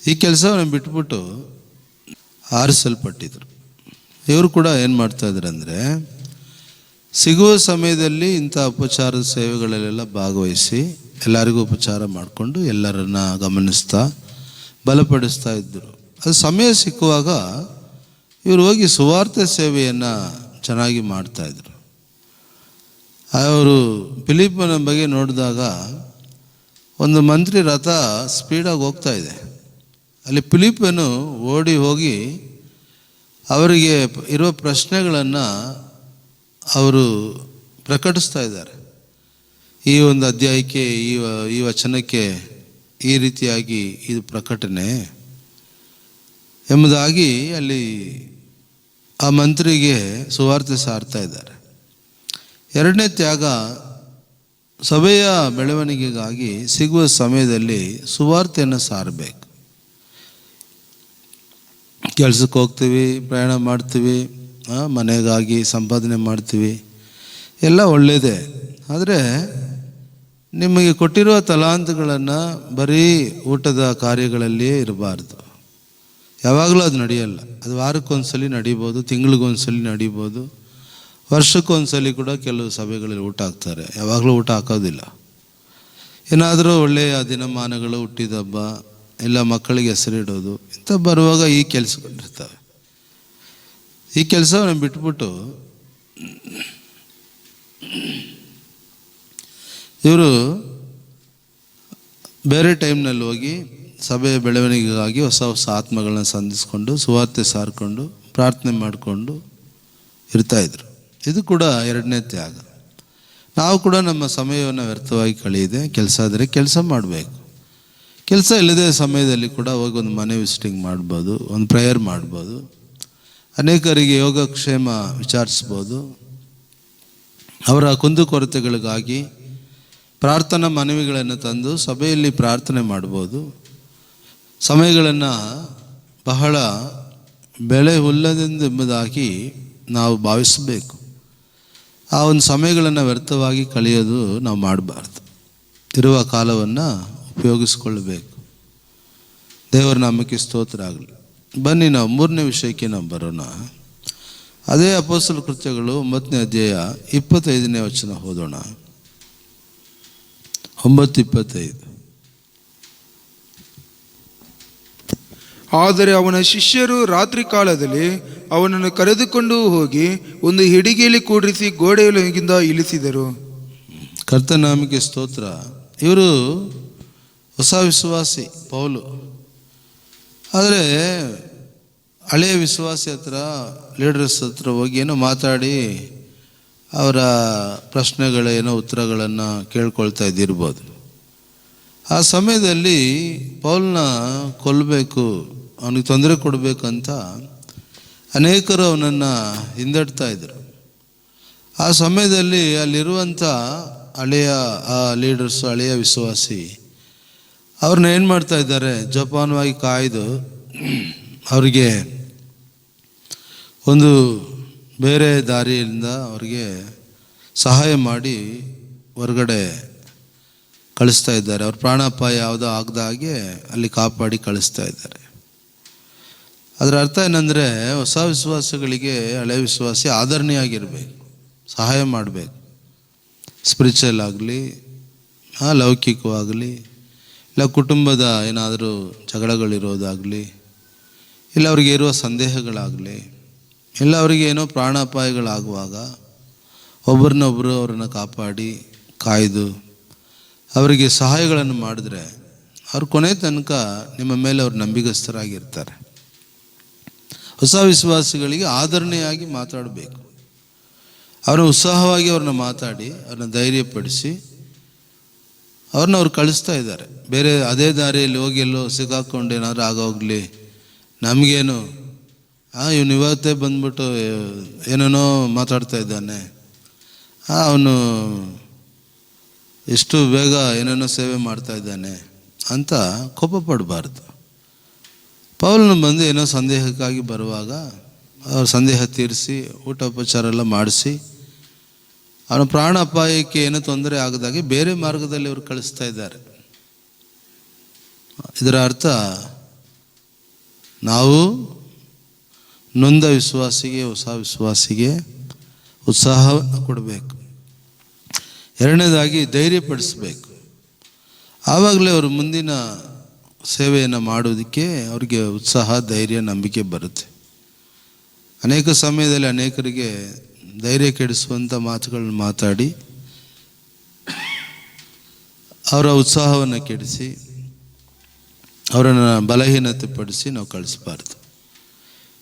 ಈ ಕೆಲಸವನ್ನು ಬಿಟ್ಬಿಟ್ಟು ಆರಿಸಲ್ಪಟ್ಟಿದ್ರು. ಇವರು ಕೂಡ ಏನು ಮಾಡ್ತಾಯಿದ್ರು ಅಂದರೆ, ಸಿಗುವ ಸಮಯದಲ್ಲಿ ಇಂಥ ಉಪಚಾರದ ಸೇವೆಗಳಲ್ಲೆಲ್ಲ ಭಾಗವಹಿಸಿ ಎಲ್ಲರಿಗೂ ಉಪಚಾರ ಮಾಡಿಕೊಂಡು ಎಲ್ಲರನ್ನ ಗಮನಿಸ್ತಾ ಬಲಪಡಿಸ್ತಾ ಇದ್ದರು. ಅದು ಸಮಯ ಸಿಕ್ಕುವಾಗ ಇವರು ಹೋಗಿ ಸುವಾರ್ತೆ ಸೇವೆಯನ್ನು ಚೆನ್ನಾಗಿ ಮಾಡ್ತಾಯಿದ್ರು. ಅವರು ಫಿಲಿಪ್ಪನ ಬಗ್ಗೆ ನೋಡಿದಾಗ ಒಂದು ಮಂತ್ರಿ ರಥ ಸ್ಪೀಡಾಗಿ ಹೋಗ್ತಾ ಇದೆ. ಅಲ್ಲಿ ಫಿಲಿಪ್ಪನು ಓಡಿ ಹೋಗಿ ಅವರಿಗೆ ಇರುವ ಪ್ರಶ್ನೆಗಳನ್ನು ಅವರು ಪ್ರಕಟಿಸ್ತಾ ಇದ್ದಾರೆ. ಈ ಒಂದು ಅಧ್ಯಾಯಕ್ಕೆ, ಈ ವಚನಕ್ಕೆ ಈ ರೀತಿಯಾಗಿ ಇದು ಪ್ರಕಟಣೆ ಎಂಬುದಾಗಿ ಅಲ್ಲಿ ಆ ಮಂತ್ರಿಗೆ ಸುವಾರ್ತೆ ಸಾರ್ತಾ ಇದ್ದಾರೆ. ಎರಡನೇ ತ್ಯಾಗ, ಸಭೆಯ ಬೆಳವಣಿಗೆಗಾಗಿ ಸಿಗುವ ಸಮಯದಲ್ಲಿ ಸುವಾರ್ತೆಯನ್ನು ಸಾರಬೇಕು. ಕೆಲಸಕ್ಕೆ ಹೋಗ್ತೀವಿ, ಪ್ರಯಾಣ ಮಾಡ್ತೀವಿ, ಮನೆಗಾಗಿ ಸಂಪಾದನೆ ಮಾಡ್ತೀವಿ, ಎಲ್ಲ ಒಳ್ಳೆಯದೇ. ಆದರೆ ನಿಮಗೆ ಕೊಟ್ಟಿರುವ ತಲಾಂತುಗಳನ್ನು ಬರೀ ಊಟದ ಕಾರ್ಯಗಳಲ್ಲಿಯೇ ಇರಬಾರ್ದು. ಯಾವಾಗಲೂ ಅದು ನಡೆಯಲ್ಲ. ಅದು ವಾರಕ್ಕೊಂದ್ಸಲಿ ನಡೀಬೋದು, ತಿಂಗಳಿಗೊಂದ್ಸಲಿ ನಡೀಬೋದು, ವರ್ಷಕ್ಕೊಂದ್ಸಲಿ ಕೂಡ ಕೆಲವು ಸಭೆಗಳಲ್ಲಿ ಊಟ ಹಾಕ್ತಾರೆ. ಯಾವಾಗಲೂ ಊಟ ಹಾಕೋದಿಲ್ಲ. ಏನಾದರೂ ಒಳ್ಳೆಯ ದಿನಮಾನಗಳು, ಹುಟ್ಟಿದ ಹಬ್ಬ, ಇಲ್ಲ ಮಕ್ಕಳಿಗೆ ಹೆಸರಿಡೋದು, ಇಂಥ ಬರುವಾಗ ಈ ಕೆಲಸಗಳಿರ್ತವೆ. ಈ ಕೆಲಸವನ್ನು ಬಿಟ್ಬಿಟ್ಟು ಇವರು ಬೇರೆ ಟೈಮ್ನಲ್ಲಿ ಹೋಗಿ ಸಭೆಯ ಬೆಳವಣಿಗೆಗಾಗಿ ಹೊಸ ಹೊಸ ಆತ್ಮಗಳನ್ನ ಸಂಧಿಸ್ಕೊಂಡು ಸುವಾರ್ತೆ ಸಾರಿಕೊಂಡು ಪ್ರಾರ್ಥನೆ ಮಾಡಿಕೊಂಡು ಇರ್ತಾಯಿದ್ರು. ಇದು ಕೂಡ ಎರಡನೇ ತ್ಯಾಗ. ನಾವು ಕೂಡ ನಮ್ಮ ಸಮಯವನ್ನು ವ್ಯರ್ಥವಾಗಿ ಕಳೆಯದೆ ಕೆಲಸ ಆದರೆ ಕೆಲಸ ಮಾಡಬೇಕು. ಕೆಲಸ ಇಲ್ಲದೆ ಸಮಯದಲ್ಲಿ ಕೂಡ ಹೋಗಿ ಒಂದು ಮನೆ ವಿಸಿಟಿಂಗ್ ಮಾಡ್ಬೋದು, ಒಂದು ಪ್ರೇಯರ್ ಮಾಡ್ಬೋದು, ಅನೇಕರಿಗೆ ಯೋಗಕ್ಷೇಮ ವಿಚಾರಿಸ್ಬೋದು, ಅವರ ಕುಂದುಕೊರತೆಗಳಿಗಾಗಿ ಪ್ರಾರ್ಥನಾ ಮನವಿಗಳನ್ನು ತಂದು ಸಭೆಯಲ್ಲಿ ಪ್ರಾರ್ಥನೆ ಮಾಡ್ಬೋದು. ಸಮಯಗಳನ್ನು ಬಹಳ ಬೆಲೆ ಹುಲ್ಲದೆಂಬುದಾಗಿ ನಾವು ಭಾವಿಸಬೇಕು. ಆ ಒಂದು ಸಮಯಗಳನ್ನು ವ್ಯರ್ಥವಾಗಿ ಕಳೆಯೋದು ನಾವು ಮಾಡಬಾರ್ದು. ಇರುವ ಕಾಲವನ್ನು ಉಪಯೋಗಿಸ್ಕೊಳ್ಬೇಕು. ದೇವರ ನಾಮಕ್ಕೆ ಸ್ತೋತ್ರ ಆಗಲಿ. ಬನ್ನಿ ನಾವು 3ನೇ ವಿಷಯಕ್ಕೆ ನಾವು ಬರೋಣ. ಅದೇ ಅಪೊಸ್ತಲ ಕೃತ್ಯಗಳು 9ನೇ ಅಧ್ಯಾಯ 25ನೇ ವಚನ ಓದೋಣ. 9:25. ಆದರೆ ಅವನ ಶಿಷ್ಯರು ರಾತ್ರಿ ಕಾಲದಲ್ಲಿ ಅವನನ್ನು ಕರೆದುಕೊಂಡು ಹೋಗಿ ಒಂದು ಹಿಡಿಗೆಯಲ್ಲಿ ಕೂಡಿಸಿ ಗೋಡೆಯೊಳಗಿಂದ ಇಳಿಸಿದರು. ಕರ್ತನಾಮಕ್ಕೆ ಸ್ತೋತ್ರ. ಇವರು ಹೊಸ ವಿಶ್ವಾಸಿ ಪೌಲು. ಆದರೆ ಹಳೆಯ ವಿಶ್ವಾಸಿ ಹತ್ರ, ಲೀಡರ್ಸ್ ಹತ್ರ ಹೋಗಿ ಏನೋ ಮಾತಾಡಿ ಅವರ ಪ್ರಶ್ನೆಗಳೇನೋ ಉತ್ತರಗಳನ್ನು ಕೇಳ್ಕೊಳ್ತಾ ಇದ್ದಿರ್ಬೋದು. ಆ ಸಮಯದಲ್ಲಿ ಪೌಲನ್ನ ಕೊಲ್ಲಬೇಕು, ಅವನಿಗೆ ತೊಂದರೆ ಕೊಡಬೇಕಂತ ಅನೇಕರು ಅವನನ್ನು ಹಿಂದಡ್ತಾ ಇದ್ರು. ಆ ಸಮಯದಲ್ಲಿ ಅಲ್ಲಿರುವಂಥ ಹಳೆಯ ಲೀಡರ್ಸು, ಹಳೆಯ ವಿಶ್ವಾಸಿ ಅವ್ರನ್ನ ಏನು ಮಾಡ್ತಾ ಇದ್ದಾರೆ, ಜೋಪಾನವಾಗಿ ಕಾಯ್ದು ಅವರಿಗೆ ಒಂದು ಬೇರೆ ದಾರಿಯಿಂದ ಅವರಿಗೆ ಸಹಾಯ ಮಾಡಿ ಹೊರಗಡೆ ಕಳಿಸ್ತಾ ಇದ್ದಾರೆ. ಅವ್ರ ಪ್ರಾಣಾಪಾಯ ಯಾವುದೋ ಆಗದ ಹಾಗೆ ಅಲ್ಲಿ ಕಾಪಾಡಿ ಕಳಿಸ್ತಾ ಇದ್ದಾರೆ. ಅದರ ಅರ್ಥ ಏನಂದರೆ, ಹೊಸ ವಿಶ್ವಾಸಗಳಿಗೆ ಹಳೆಯ ವಿಶ್ವಾಸಿ ಆದರಣೀಯಾಗಿರಬೇಕು, ಸಹಾಯ ಮಾಡಬೇಕು. ಸ್ಪಿರಿಚುವಲ್ ಆಗಲಿ, ಲೌಕಿಕವಾಗಲಿ, ಇಲ್ಲ ಕುಟುಂಬದ ಏನಾದರೂ ಜಗಳಗಳಿರೋದಾಗಲಿ, ಇಲ್ಲ ಅವರಿಗೆ ಇರುವ ಸಂದೇಹಗಳಾಗಲಿ, ಇಲ್ಲ ಅವರಿಗೆ ಏನೋ ಪ್ರಾಣಾಪಾಯಗಳಾಗುವಾಗ ಒಬ್ಬರನ್ನೊಬ್ಬರು ಅವರನ್ನು ಕಾಪಾಡಿ ಕಾಯ್ದು ಅವರಿಗೆ ಸಹಾಯಗಳನ್ನು ಮಾಡಿದ್ರೆ ಅವ್ರ ಕೊನೆ ತನಕ ನಿಮ್ಮ ಮೇಲೆ ಅವ್ರು ನಂಬಿಗಸ್ತರಾಗಿರ್ತಾರೆ. ಹೊಸ ವಿಶ್ವಾಸಿಗಳಿಗೆ ಆದರಣೆಯಾಗಿ ಮಾತಾಡಬೇಕು. ಅವ್ರನ್ನ ಉತ್ಸಾಹವಾಗಿ ಅವ್ರನ್ನ ಮಾತಾಡಿ ಅವ್ರನ್ನ ಧೈರ್ಯಪಡಿಸಿ ಅವ್ರು ಕಳಿಸ್ತಾ ಇದ್ದಾರೆ. ಬೇರೆ ಅದೇ ದಾರಿಯಲ್ಲಿ ಹೋಗಿ ಎಲ್ಲೋ ಸಿಕ್ಕಾಕೊಂಡು ಏನಾದ್ರು ಆಗೋಗ್ಲಿ, ನಮಗೇನು ಇವನು ಇವತ್ತೇ ಬಂದ್ಬಿಟ್ಟು ಏನೇನೋ ಮಾತಾಡ್ತಾ ಇದ್ದಾನೆ, ಅವನು ಎಷ್ಟು ಬೇಗ ಏನೇನೋ ಸೇವೆ ಮಾಡ್ತಾ ಇದ್ದಾನೆ ಅಂತ ಕೋಪ ಪಡಬಾರ್ದು. ಪೌಲನು ಬಂದು ಏನೋ ಸಂದೇಹಕ್ಕಾಗಿ ಬರುವಾಗ ಅವ್ರ ಸಂದೇಹ ತೀರಿಸಿ ಊಟೋಪಚಾರ ಎಲ್ಲ ಮಾಡಿಸಿ ಅವನ ಪ್ರಾಣ ಅಪಾಯಕ್ಕೆ ಏನೋ ತೊಂದರೆ ಆಗದಾಗೆ ಬೇರೆ ಮಾರ್ಗದಲ್ಲಿ ಅವರು ಕಳಿಸ್ತಾ ಇದ್ದಾರೆ. ಇದರ ಅರ್ಥ, ನಾವು ನೊಂದ ವಿಶ್ವಾಸಿಗೆ, ಹೊಸ ವಿಶ್ವಾಸಿಗೆ ಉತ್ಸಾಹವನ್ನು ಕೊಡಬೇಕು. ಎರಡನೇದಾಗಿ ಧೈರ್ಯಪಡಿಸಬೇಕು. ಆವಾಗಲೇ ಅವರು ಮುಂದಿನ ಸೇವೆಯನ್ನು ಮಾಡೋದಕ್ಕೆ ಅವ್ರಿಗೆ ಉತ್ಸಾಹ, ಧೈರ್ಯ, ನಂಬಿಕೆ ಬರುತ್ತೆ. ಅನೇಕ ಸಮಯದಲ್ಲಿ ಅನೇಕರಿಗೆ ಧೈರ್ಯ ಕೆಡಿಸುವಂಥ ಮಾತುಗಳನ್ನ ಮಾತಾಡಿ ಅವರ ಉತ್ಸಾಹವನ್ನು ಕೆಡಿಸಿ ಅವರನ್ನು ಬಲಹೀನತೆ ಪಡಿಸಿ ನಾವು ಕಳಿಸ್ಬಾರ್ದು.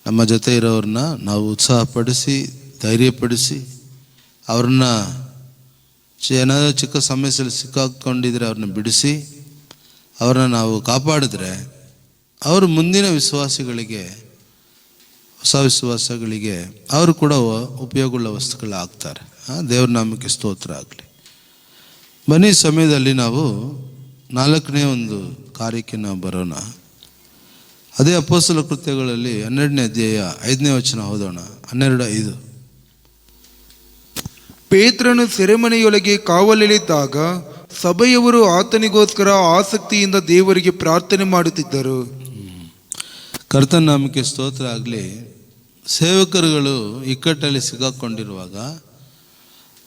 ನಮ್ಮ ಜೊತೆ ಇರೋರನ್ನ ನಾವು ಉತ್ಸಾಹಪಡಿಸಿ, ಧೈರ್ಯಪಡಿಸಿ, ಅವ್ರನ್ನ ಏನಾದರೂ ಚಿಕ್ಕ ಸಮಸ್ಯೆಯಲ್ಲಿ ಸಿಕ್ಕಾಕೊಂಡಿದ್ರೆ ಅವ್ರನ್ನ ಬಿಡಿಸಿ ಅವ್ರನ್ನ ನಾವು ಕಾಪಾಡಿದ್ರೆ ಅವರು ಮುಂದಿನ ವಿಶ್ವಾಸಿಗಳಿಗೆ, ಹೊಸ ವಿಶ್ವಾಸಗಳಿಗೆ ಅವರು ಕೂಡ ಉಪಯೋಗವುಳ್ಳ ವಸ್ತುಗಳಾಗ್ತಾರೆ. ದೇವ್ರ ನಾಮಕ್ಕೆ ಸ್ತೋತ್ರ ಆಗಲಿ. ಬನ್ನಿ ಸಮಯದಲ್ಲಿ ನಾವು 4ನೇ ಒಂದು ಕಾರ್ಯಕ್ಕೆ ನಾವು ಬರೋಣ. ಅದೇ ಅಪೊಸ್ತಲ ಕೃತ್ಯಗಳಲ್ಲಿ 12ನೇ ಅಧ್ಯಾಯ 5ನೇ ವಚನ ಓದೋಣ. 12:5. ಪೇತ್ರನು ಸೆರೆಮನೆಯೊಳಗೆ ಕಾವಲಿದ್ದಾಗ ಸಭೆಯವರು ಆತನಿಗೋಸ್ಕರ ಆಸಕ್ತಿಯಿಂದ ದೇವರಿಗೆ ಪ್ರಾರ್ಥನೆ ಮಾಡುತ್ತಿದ್ದರು. ಕರ್ತನ ನಾಮಕ್ಕೆ ಸ್ತೋತ್ರ ಆಗಲಿ. ಸೇವಕರುಗಳು ಇಕ್ಕಟ್ಟಲ್ಲಿ ಸಿಕ್ಕಾಕೊಂಡಿರುವಾಗ,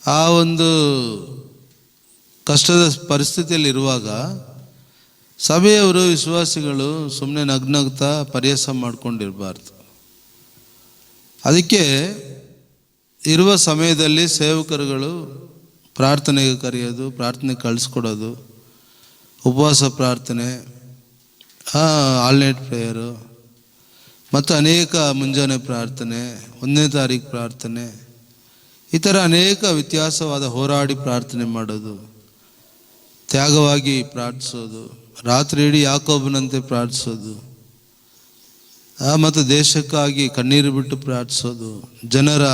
ಆ ಒಂದು ಕಷ್ಟದ ಪರಿಸ್ಥಿತಿಯಲ್ಲಿರುವಾಗ ಸಭೆಯವರು, ವಿಶ್ವಾಸಿಗಳು ಸುಮ್ಮನೆ ನಗ್ನಗ್ತಾ ಪರಿಹಾಸ ಮಾಡ್ಕೊಂಡಿರಬಾರ್ದು. ಅದಕ್ಕೆ ಇರುವ ಸಮಯದಲ್ಲಿ ಸೇವಕರುಗಳು ಪ್ರಾರ್ಥನೆಗೆ ಕರೆಯೋದು, ಪ್ರಾರ್ಥನೆಗೆ ಕಳಿಸ್ಕೊಡೋದು, ಉಪವಾಸ ಪ್ರಾರ್ಥನೆ, ಆಲ್ ನೈಟ್ ಪ್ರೇಯರು, ಮತ್ತು ಅನೇಕ ಮುಂಜಾನೆ ಪ್ರಾರ್ಥನೆ, 1ನೇ ತಾರೀಕು ಪ್ರಾರ್ಥನೆ, ಈ ಥರ ಅನೇಕ ವ್ಯತ್ಯಾಸವಾದ ಹೋರಾಡಿ ಪ್ರಾರ್ಥನೆ ಮಾಡೋದು, ತ್ಯಾಗವಾಗಿ ಪ್ರಾರ್ಥಿಸೋದು, ರಾತ್ರಿ ಇಡೀ ಯಾಕೋಬನಂತೆ ಪ್ರಾರ್ಥಿಸೋದು, ಮತ್ತು ದೇಶಕ್ಕಾಗಿ ಕಣ್ಣೀರು ಬಿಟ್ಟು ಪ್ರಾರ್ಥಿಸೋದು, ಜನರ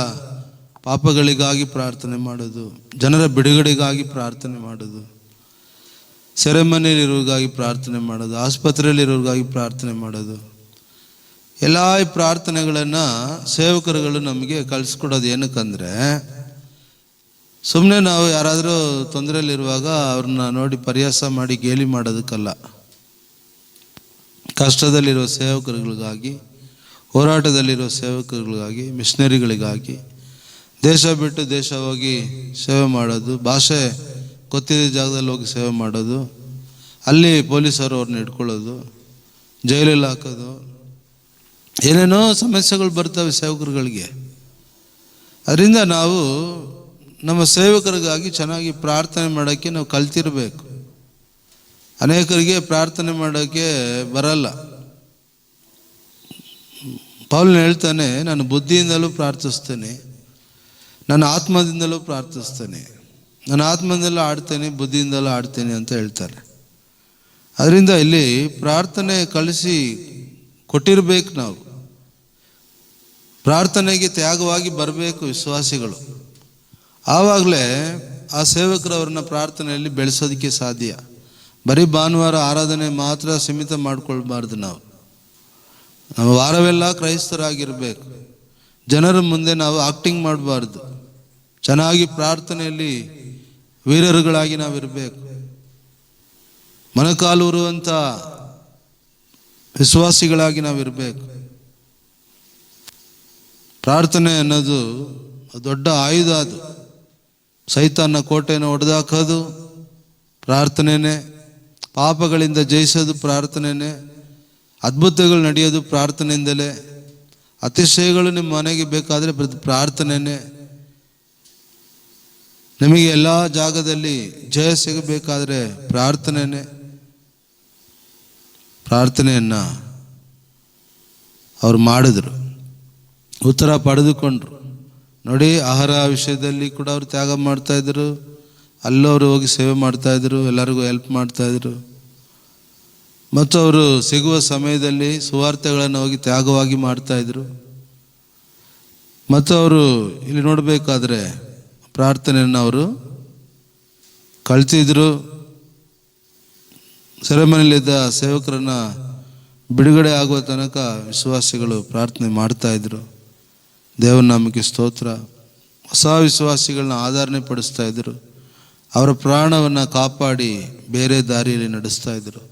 ಪಾಪಗಳಿಗಾಗಿ ಪ್ರಾರ್ಥನೆ ಮಾಡೋದು, ಜನರ ಬಿಡುಗಡೆಗಾಗಿ ಪ್ರಾರ್ಥನೆ ಮಾಡೋದು, ಸೆರೆಮನೆಯಲ್ಲಿರೋರಿಗಾಗಿ ಪ್ರಾರ್ಥನೆ ಮಾಡೋದು, ಆಸ್ಪತ್ರೆಯಲ್ಲಿರೋರಿಗಾಗಿ ಪ್ರಾರ್ಥನೆ ಮಾಡೋದು, ಎಲ್ಲ ಈ ಪ್ರಾರ್ಥನೆಗಳನ್ನು ಸೇವಕರುಗಳು ನಮಗೆ ಕಲಿಸ್ಕೊಡೋದು. ಏನಕ್ಕಂದರೆ ಸುಮ್ಮನೆ ನಾವು ಯಾರಾದರೂ ತೊಂದರೆಯಲ್ಲಿರುವಾಗ ಅವ್ರನ್ನ ನೋಡಿ ಪರಿಹಾಸ ಮಾಡಿ ಗೇಲಿ ಮಾಡೋದಕ್ಕಲ್ಲ. ಕಷ್ಟದಲ್ಲಿರೋ ಸೇವಕರುಗಳಿಗಾಗಿ, ಹೋರಾಟದಲ್ಲಿರೋ ಸೇವಕರುಗಳಿಗಾಗಿ, ಮಿಷನರಿಗಳಿಗಾಗಿ, ದೇಶ ಬಿಟ್ಟು ದೇಶ ಹೋಗಿ ಸೇವೆ ಮಾಡೋದು, ಭಾಷೆ ಗೊತ್ತಿದ್ದ ಜಾಗದಲ್ಲಿ ಹೋಗಿ ಸೇವೆ ಮಾಡೋದು, ಅಲ್ಲಿ ಪೊಲೀಸರು ಅವ್ರನ್ನ ಹಿಡ್ಕೊಳ್ಳೋದು, ಜೈಲಲ್ಲಿ ಹಾಕೋದು, ಏನೇನೋ ಸಮಸ್ಯೆಗಳು ಬರ್ತವೆ ಸೇವಕರುಗಳಿಗೆ. ಅದರಿಂದ ನಾವು ನಮ್ಮ ಸೇವಕರಿಗಾಗಿ ಚೆನ್ನಾಗಿ ಪ್ರಾರ್ಥನೆ ಮಾಡೋಕ್ಕೆ ನಾವು ಕಲ್ತಿರಬೇಕು. ಅನೇಕರಿಗೆ ಪ್ರಾರ್ಥನೆ ಮಾಡೋಕ್ಕೆ ಬರಲ್ಲ. ಪೌಲನು ಹೇಳ್ತಾನೆ, ನಾನು ಬುದ್ಧಿಯಿಂದಲೂ ಪ್ರಾರ್ಥಿಸ್ತೇನೆ, ನನ್ನ ಆತ್ಮದಿಂದಲೂ ಪ್ರಾರ್ಥಿಸ್ತೇನೆ, ನಾನು ಆತ್ಮದಿಂದಲೂ ಆಡ್ತೇನೆ, ಬುದ್ಧಿಯಿಂದಲೂ ಆಡ್ತೇನೆ ಅಂತ ಹೇಳ್ತಾರೆ. ಅದರಿಂದ ಇಲ್ಲಿ ಪ್ರಾರ್ಥನೆ ಕಲಿಸಿ ಕೊಟ್ಟಿರಬೇಕು. ನಾವು ಪ್ರಾರ್ಥನೆಗೆ ತ್ಯಾಗವಾಗಿ ಬರಬೇಕು ವಿಶ್ವಾಸಿಗಳು. ಆವಾಗಲೇ ಆ ಸೇವಕರವ್ರನ್ನ ಪ್ರಾರ್ಥನೆಯಲ್ಲಿ ಬೆಳೆಸೋದಕ್ಕೆ ಸಾಧ್ಯ. ಬರೀ ಭಾನುವಾರ ಆರಾಧನೆ ಮಾತ್ರ ಸೀಮಿತ ಮಾಡ್ಕೊಳ್ಬಾರ್ದು. ನಾವು ವಾರವೆಲ್ಲ ಕ್ರೈಸ್ತರಾಗಿರ್ಬೇಕು. ಜನರ ಮುಂದೆ ನಾವು ಆಕ್ಟಿಂಗ್ ಮಾಡಬಾರ್ದು. ಚೆನ್ನಾಗಿ ಪ್ರಾರ್ಥನೆಯಲ್ಲಿ ವೀರರುಗಳಾಗಿ ನಾವಿರಬೇಕು. ಮೊಣಕಾಲೂರುವಂಥ ವಿಶ್ವಾಸಿಗಳಾಗಿ ನಾವಿರಬೇಕು. ಪ್ರಾರ್ಥನೆ ಅನ್ನೋದು ದೊಡ್ಡ ಆಯುಧ. ಅದು ಸೈತಾನ ಕೋಟೆಯನ್ನು ಒಡೆದಾಕೋದು ಪ್ರಾರ್ಥನೆನೇ, ಪಾಪಗಳಿಂದ ಜಯಿಸೋದು ಪ್ರಾರ್ಥನೆನೇ, ಅದ್ಭುತಗಳು ನಡೆಯೋದು ಪ್ರಾರ್ಥನೆಯಿಂದಲೇ, ಅತಿಶಯಗಳು ನಿಮ್ಮ ಮನೆಗೆ ಬೇಕಾದರೆ ಪ್ರಾರ್ಥನೆನೇ, ನಿಮಗೆ ಎಲ್ಲ ಜಾಗದಲ್ಲಿ ಜಯ ಸಿಗಬೇಕಾದ್ರೆ ಪ್ರಾರ್ಥನೆನೇ. ಪ್ರಾರ್ಥನೆಯನ್ನು ಅವ್ರು ಮಾಡಿದ್ರು, ಉತ್ತರ ಪಡೆದುಕೊಂಡ್ರು. ನೋಡಿ, ಆಹಾರ ವಿಷಯದಲ್ಲಿ ಕೂಡ ಅವರು ತ್ಯಾಗ ಮಾಡ್ತಾಯಿದ್ರು. ಅಲ್ಲವರು ಹೋಗಿ ಸೇವೆ ಮಾಡ್ತಾಯಿದ್ರು, ಎಲ್ಲರಿಗೂ ಹೆಲ್ಪ್ ಮಾಡ್ತಾಯಿದ್ರು. ಮತ್ತು ಅವರು ಸಿಗುವ ಸಮಯದಲ್ಲಿ ಸುವಾರ್ತೆಗಳನ್ನು ಹೋಗಿ ತ್ಯಾಗವಾಗಿ ಮಾಡ್ತಾಯಿದ್ರು. ಮತ್ತು ಅವರು ಇಲ್ಲಿ ನೋಡಬೇಕಾದ್ರೆ ಪ್ರಾರ್ಥನೆಯನ್ನು ಅವರು ಕಳ್ತಿದ್ರು. ಸೆರೆಮನೆಯಲ್ಲಿದ್ದ ಸೇವಕರನ್ನು ಬಿಡುಗಡೆ ಆಗುವ ತನಕ ವಿಶ್ವಾಸಿಗಳು ಪ್ರಾರ್ಥನೆ ಮಾಡ್ತಾಯಿದ್ರು. ದೇವರ ನಾಮಕ್ಕೆ ಸ್ತೋತ್ರ. ಹೊಸ ವಿಶ್ವಾಸಿಗಳನ್ನ ಆಧರಣೆ ಪಡಿಸ್ತಾ ಇದ್ರು. ಅವರ ಪ್ರಾಣವನ್ನು ಕಾಪಾಡಿ ಬೇರೆ ದಾರಿಯಲ್ಲಿ ನಡೆಸ್ತಾ ಇದ್ರು.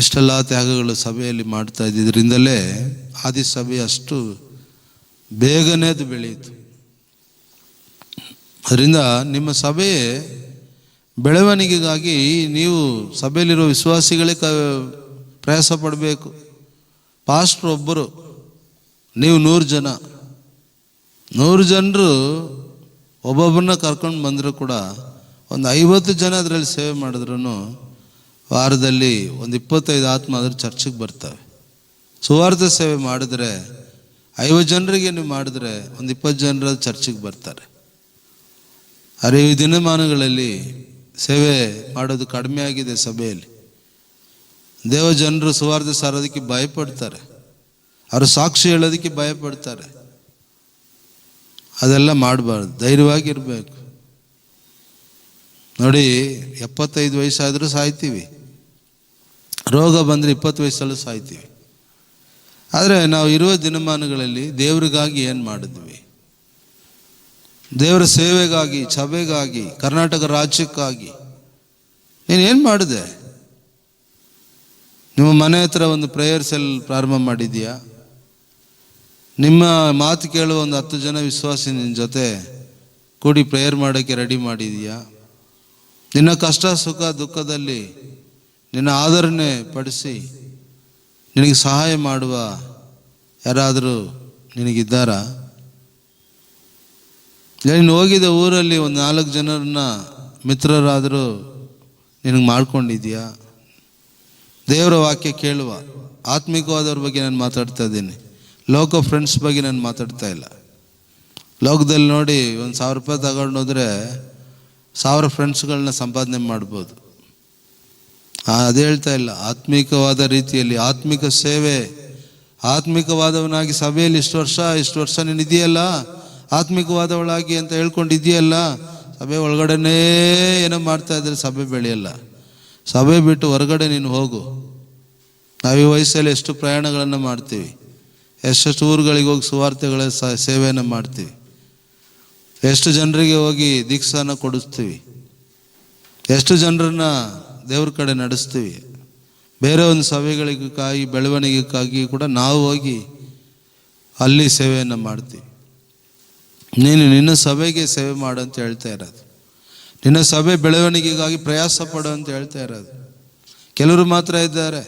ಇಷ್ಟೆಲ್ಲ ತ್ಯಾಗಗಳು ಸಭೆಯಲ್ಲಿ ಮಾಡ್ತಾ ಇದ್ದಿದ್ದರಿಂದಲೇ ಆದಿ ಸಭೆ ಅಷ್ಟು ಬೇಗನೆ ಅದು ಬೆಳೆಯಿತು. ಅದರಿಂದ ನಿಮ್ಮ ಸಭೆಯೇ ಬೆಳವಣಿಗೆಗಾಗಿ ನೀವು ಸಭೆಯಲ್ಲಿರೋ ವಿಶ್ವಾಸಿಗಳೇ ಪ್ರಯಾಸ ಪಡಬೇಕು. ಪಾಸ್ಟ್ರು ಒಬ್ಬರು, ನೀವು 100 ಜನರು ಒಬ್ಬೊಬ್ಬರನ್ನ ಕರ್ಕೊಂಡು ಬಂದರೂ ಕೂಡ ಒಂದು 50 ಜನ ಅದರಲ್ಲಿ ಸೇವೆ ಮಾಡಿದ್ರೂ ವಾರದಲ್ಲಿ ಒಂದು 25 ಆತ್ಮ ಅದ್ರ ಚರ್ಚಿಗೆ ಬರ್ತವೆ. ಸುವಾರ್ಥ ಸೇವೆ ಮಾಡಿದ್ರೆ 50 ಜನರಿಗೆ ನೀವು ಮಾಡಿದ್ರೆ ಒಂದು 20 ಜನರ ಚರ್ಚಿಗೆ ಬರ್ತಾರೆ. ಆದರೆ ಈ ದಿನಮಾನಗಳಲ್ಲಿ ಸೇವೆ ಮಾಡೋದು ಕಡಿಮೆ ಆಗಿದೆ ಸಭೆಯಲ್ಲಿ. ದೇವಜನರು ಸುವಾರ್ಥ ಸಾರೋದಕ್ಕೆ ಭಯಪಡ್ತಾರೆ, ಅವರು ಸಾಕ್ಷಿ ಹೇಳೋದಕ್ಕೆ ಭಯಪಡ್ತಾರೆ. ಅದೆಲ್ಲ ಮಾಡಬಾರ್ದು, ಧೈರ್ಯವಾಗಿರ್ಬೇಕು. ನೋಡಿ, 75 ವಯಸ್ಸಾದರೂ ಸಾಯ್ತೀವಿ, ರೋಗ ಬಂದರೆ 20 ವಯಸ್ಸಲ್ಲೂ ಸಾಯ್ತೀವಿ. ಆದರೆ ನಾವು ಇರುವ ದಿನಮಾನಗಳಲ್ಲಿ ದೇವರಿಗಾಗಿ ಏನು ಮಾಡಿದ್ವಿ? ದೇವರ ಸೇವೆಗಾಗಿ, ಸಭೆಗಾಗಿ, ಕರ್ನಾಟಕ ರಾಜ್ಯಕ್ಕಾಗಿ ನೀನೇನು ಮಾಡಿದೆ? ನಿಮ್ಮ ಮನೆ ಹತ್ರ ಒಂದು ಪ್ರೇಯರ್ ಸೆಲ್ ಪ್ರಾರಂಭ ಮಾಡಿದೀಯಾ? ನಿಮ್ಮ ಮಾತು ಕೇಳುವ ಒಂದು 10 ಜನ ವಿಶ್ವಾಸಿ ನಿನ್ನ ಜೊತೆ ಕೂಡಿ ಪ್ರೇಯರ್ ಮಾಡೋಕ್ಕೆ ರೆಡಿ ಮಾಡಿದೀಯಾ? ನಿನ್ನ ಕಷ್ಟ ಸುಖ ದುಃಖದಲ್ಲಿ ನಿನ್ನ ಆದರಣೆ ಪಡಿಸಿ ನಿನಗೆ ಸಹಾಯ ಮಾಡುವ ಯಾರಾದರೂ ನಿನಗಿದ್ದಾರಾ? ನೀನು ಹೋಗಿದ್ದ ಊರಲ್ಲಿ ಒಂದು 4 ಜನರನ್ನ ಮಿತ್ರರಾದರೂ ನಿನಗೆ ಮಾಡ್ಕೊಂಡಿದ್ಯಾ? ದೇವರ ವಾಕ್ಯ ಕೇಳುವ ಆತ್ಮಿಕವಾದವ್ರ ಬಗ್ಗೆ ನಾನು ಮಾತಾಡ್ತಾ ಇದ್ದೀನಿ, ಲೋಕ ಫ್ರೆಂಡ್ಸ್ ಬಗ್ಗೆ ನಾನು ಮಾತಾಡ್ತಾ ಇಲ್ಲ. ಲೋಕದಲ್ಲಿ ನೋಡಿ, ಒಂದು 1000 ರೂಪಾಯಿ ತಗೊಂಡು ಹೋದರೆ 1000 ಫ್ರೆಂಡ್ಸ್ಗಳನ್ನ ಸಂಪಾದನೆ ಮಾಡ್ಬೋದು. ಅದೇ ಹೇಳ್ತಾ ಇಲ್ಲ. ಆತ್ಮಿಕವಾದ ರೀತಿಯಲ್ಲಿ ಆತ್ಮಿಕ ಸೇವೆ, ಆತ್ಮಿಕವಾದವನಾಗಿ ಸಭೆಯಲ್ಲಿ ಇಷ್ಟು ವರ್ಷ ನೀನು ಇದೆಯಲ್ಲ, ಆತ್ಮಿಕವಾದವಳಾಗಿ ಅಂತ ಹೇಳ್ಕೊಂಡಿದೆಯಲ್ಲ, ಸಭೆ ಒಳಗಡೆನೇ ಏನೋ ಮಾಡ್ತಾ ಇದ್ರೆ ಸಭೆ ಬೆಳೆಯಲ್ಲ. ಸಭೆ ಬಿಟ್ಟು ಹೊರಗಡೆ ನೀನು ಹೋಗು. ನಾವು ಈ ವಯಸ್ಸಲ್ಲಿ ಎಷ್ಟು ಪ್ರಯಾಣಗಳನ್ನು ಮಾಡ್ತೀವಿ, ಎಷ್ಟೆಷ್ಟು ಊರುಗಳಿಗೆ ಹೋಗಿ ಸುವಾರ್ತೆಗಳ ಸೇವೆಯನ್ನು ಮಾಡ್ತೀವಿ, ಎಷ್ಟು ಜನರಿಗೆ ಹೋಗಿ ದೀಕ್ಷಾನ ಕೊಡಿಸ್ತೀವಿ, ಎಷ್ಟು ಜನರನ್ನ ದೇವ್ರ ಕಡೆ ನಡೆಸ್ತೀವಿ. ಬೇರೆ ಒಂದು ಸಭೆಗಳಿಗಾಗಿ ಬೆಳವಣಿಗೆಗಾಗಿ ಕೂಡ ನಾವು ಹೋಗಿ ಅಲ್ಲಿ ಸೇವೆಯನ್ನು ಮಾಡ್ತೀವಿ. ನೀನು ನಿನ್ನ ಸಭೆಗೆ ಸೇವೆ ಮಾಡು ಅಂತ ಹೇಳ್ತಾ ಇರೋದು, ನಿನ್ನ ಸಭೆ ಬೆಳವಣಿಗೆಗಾಗಿ ಪ್ರಯಾಸ ಪಡು ಅಂತ ಹೇಳ್ತಾ ಇರೋದು. ಕೆಲವರು ಮಾತ್ರ ಇದ್ದಾರೆ,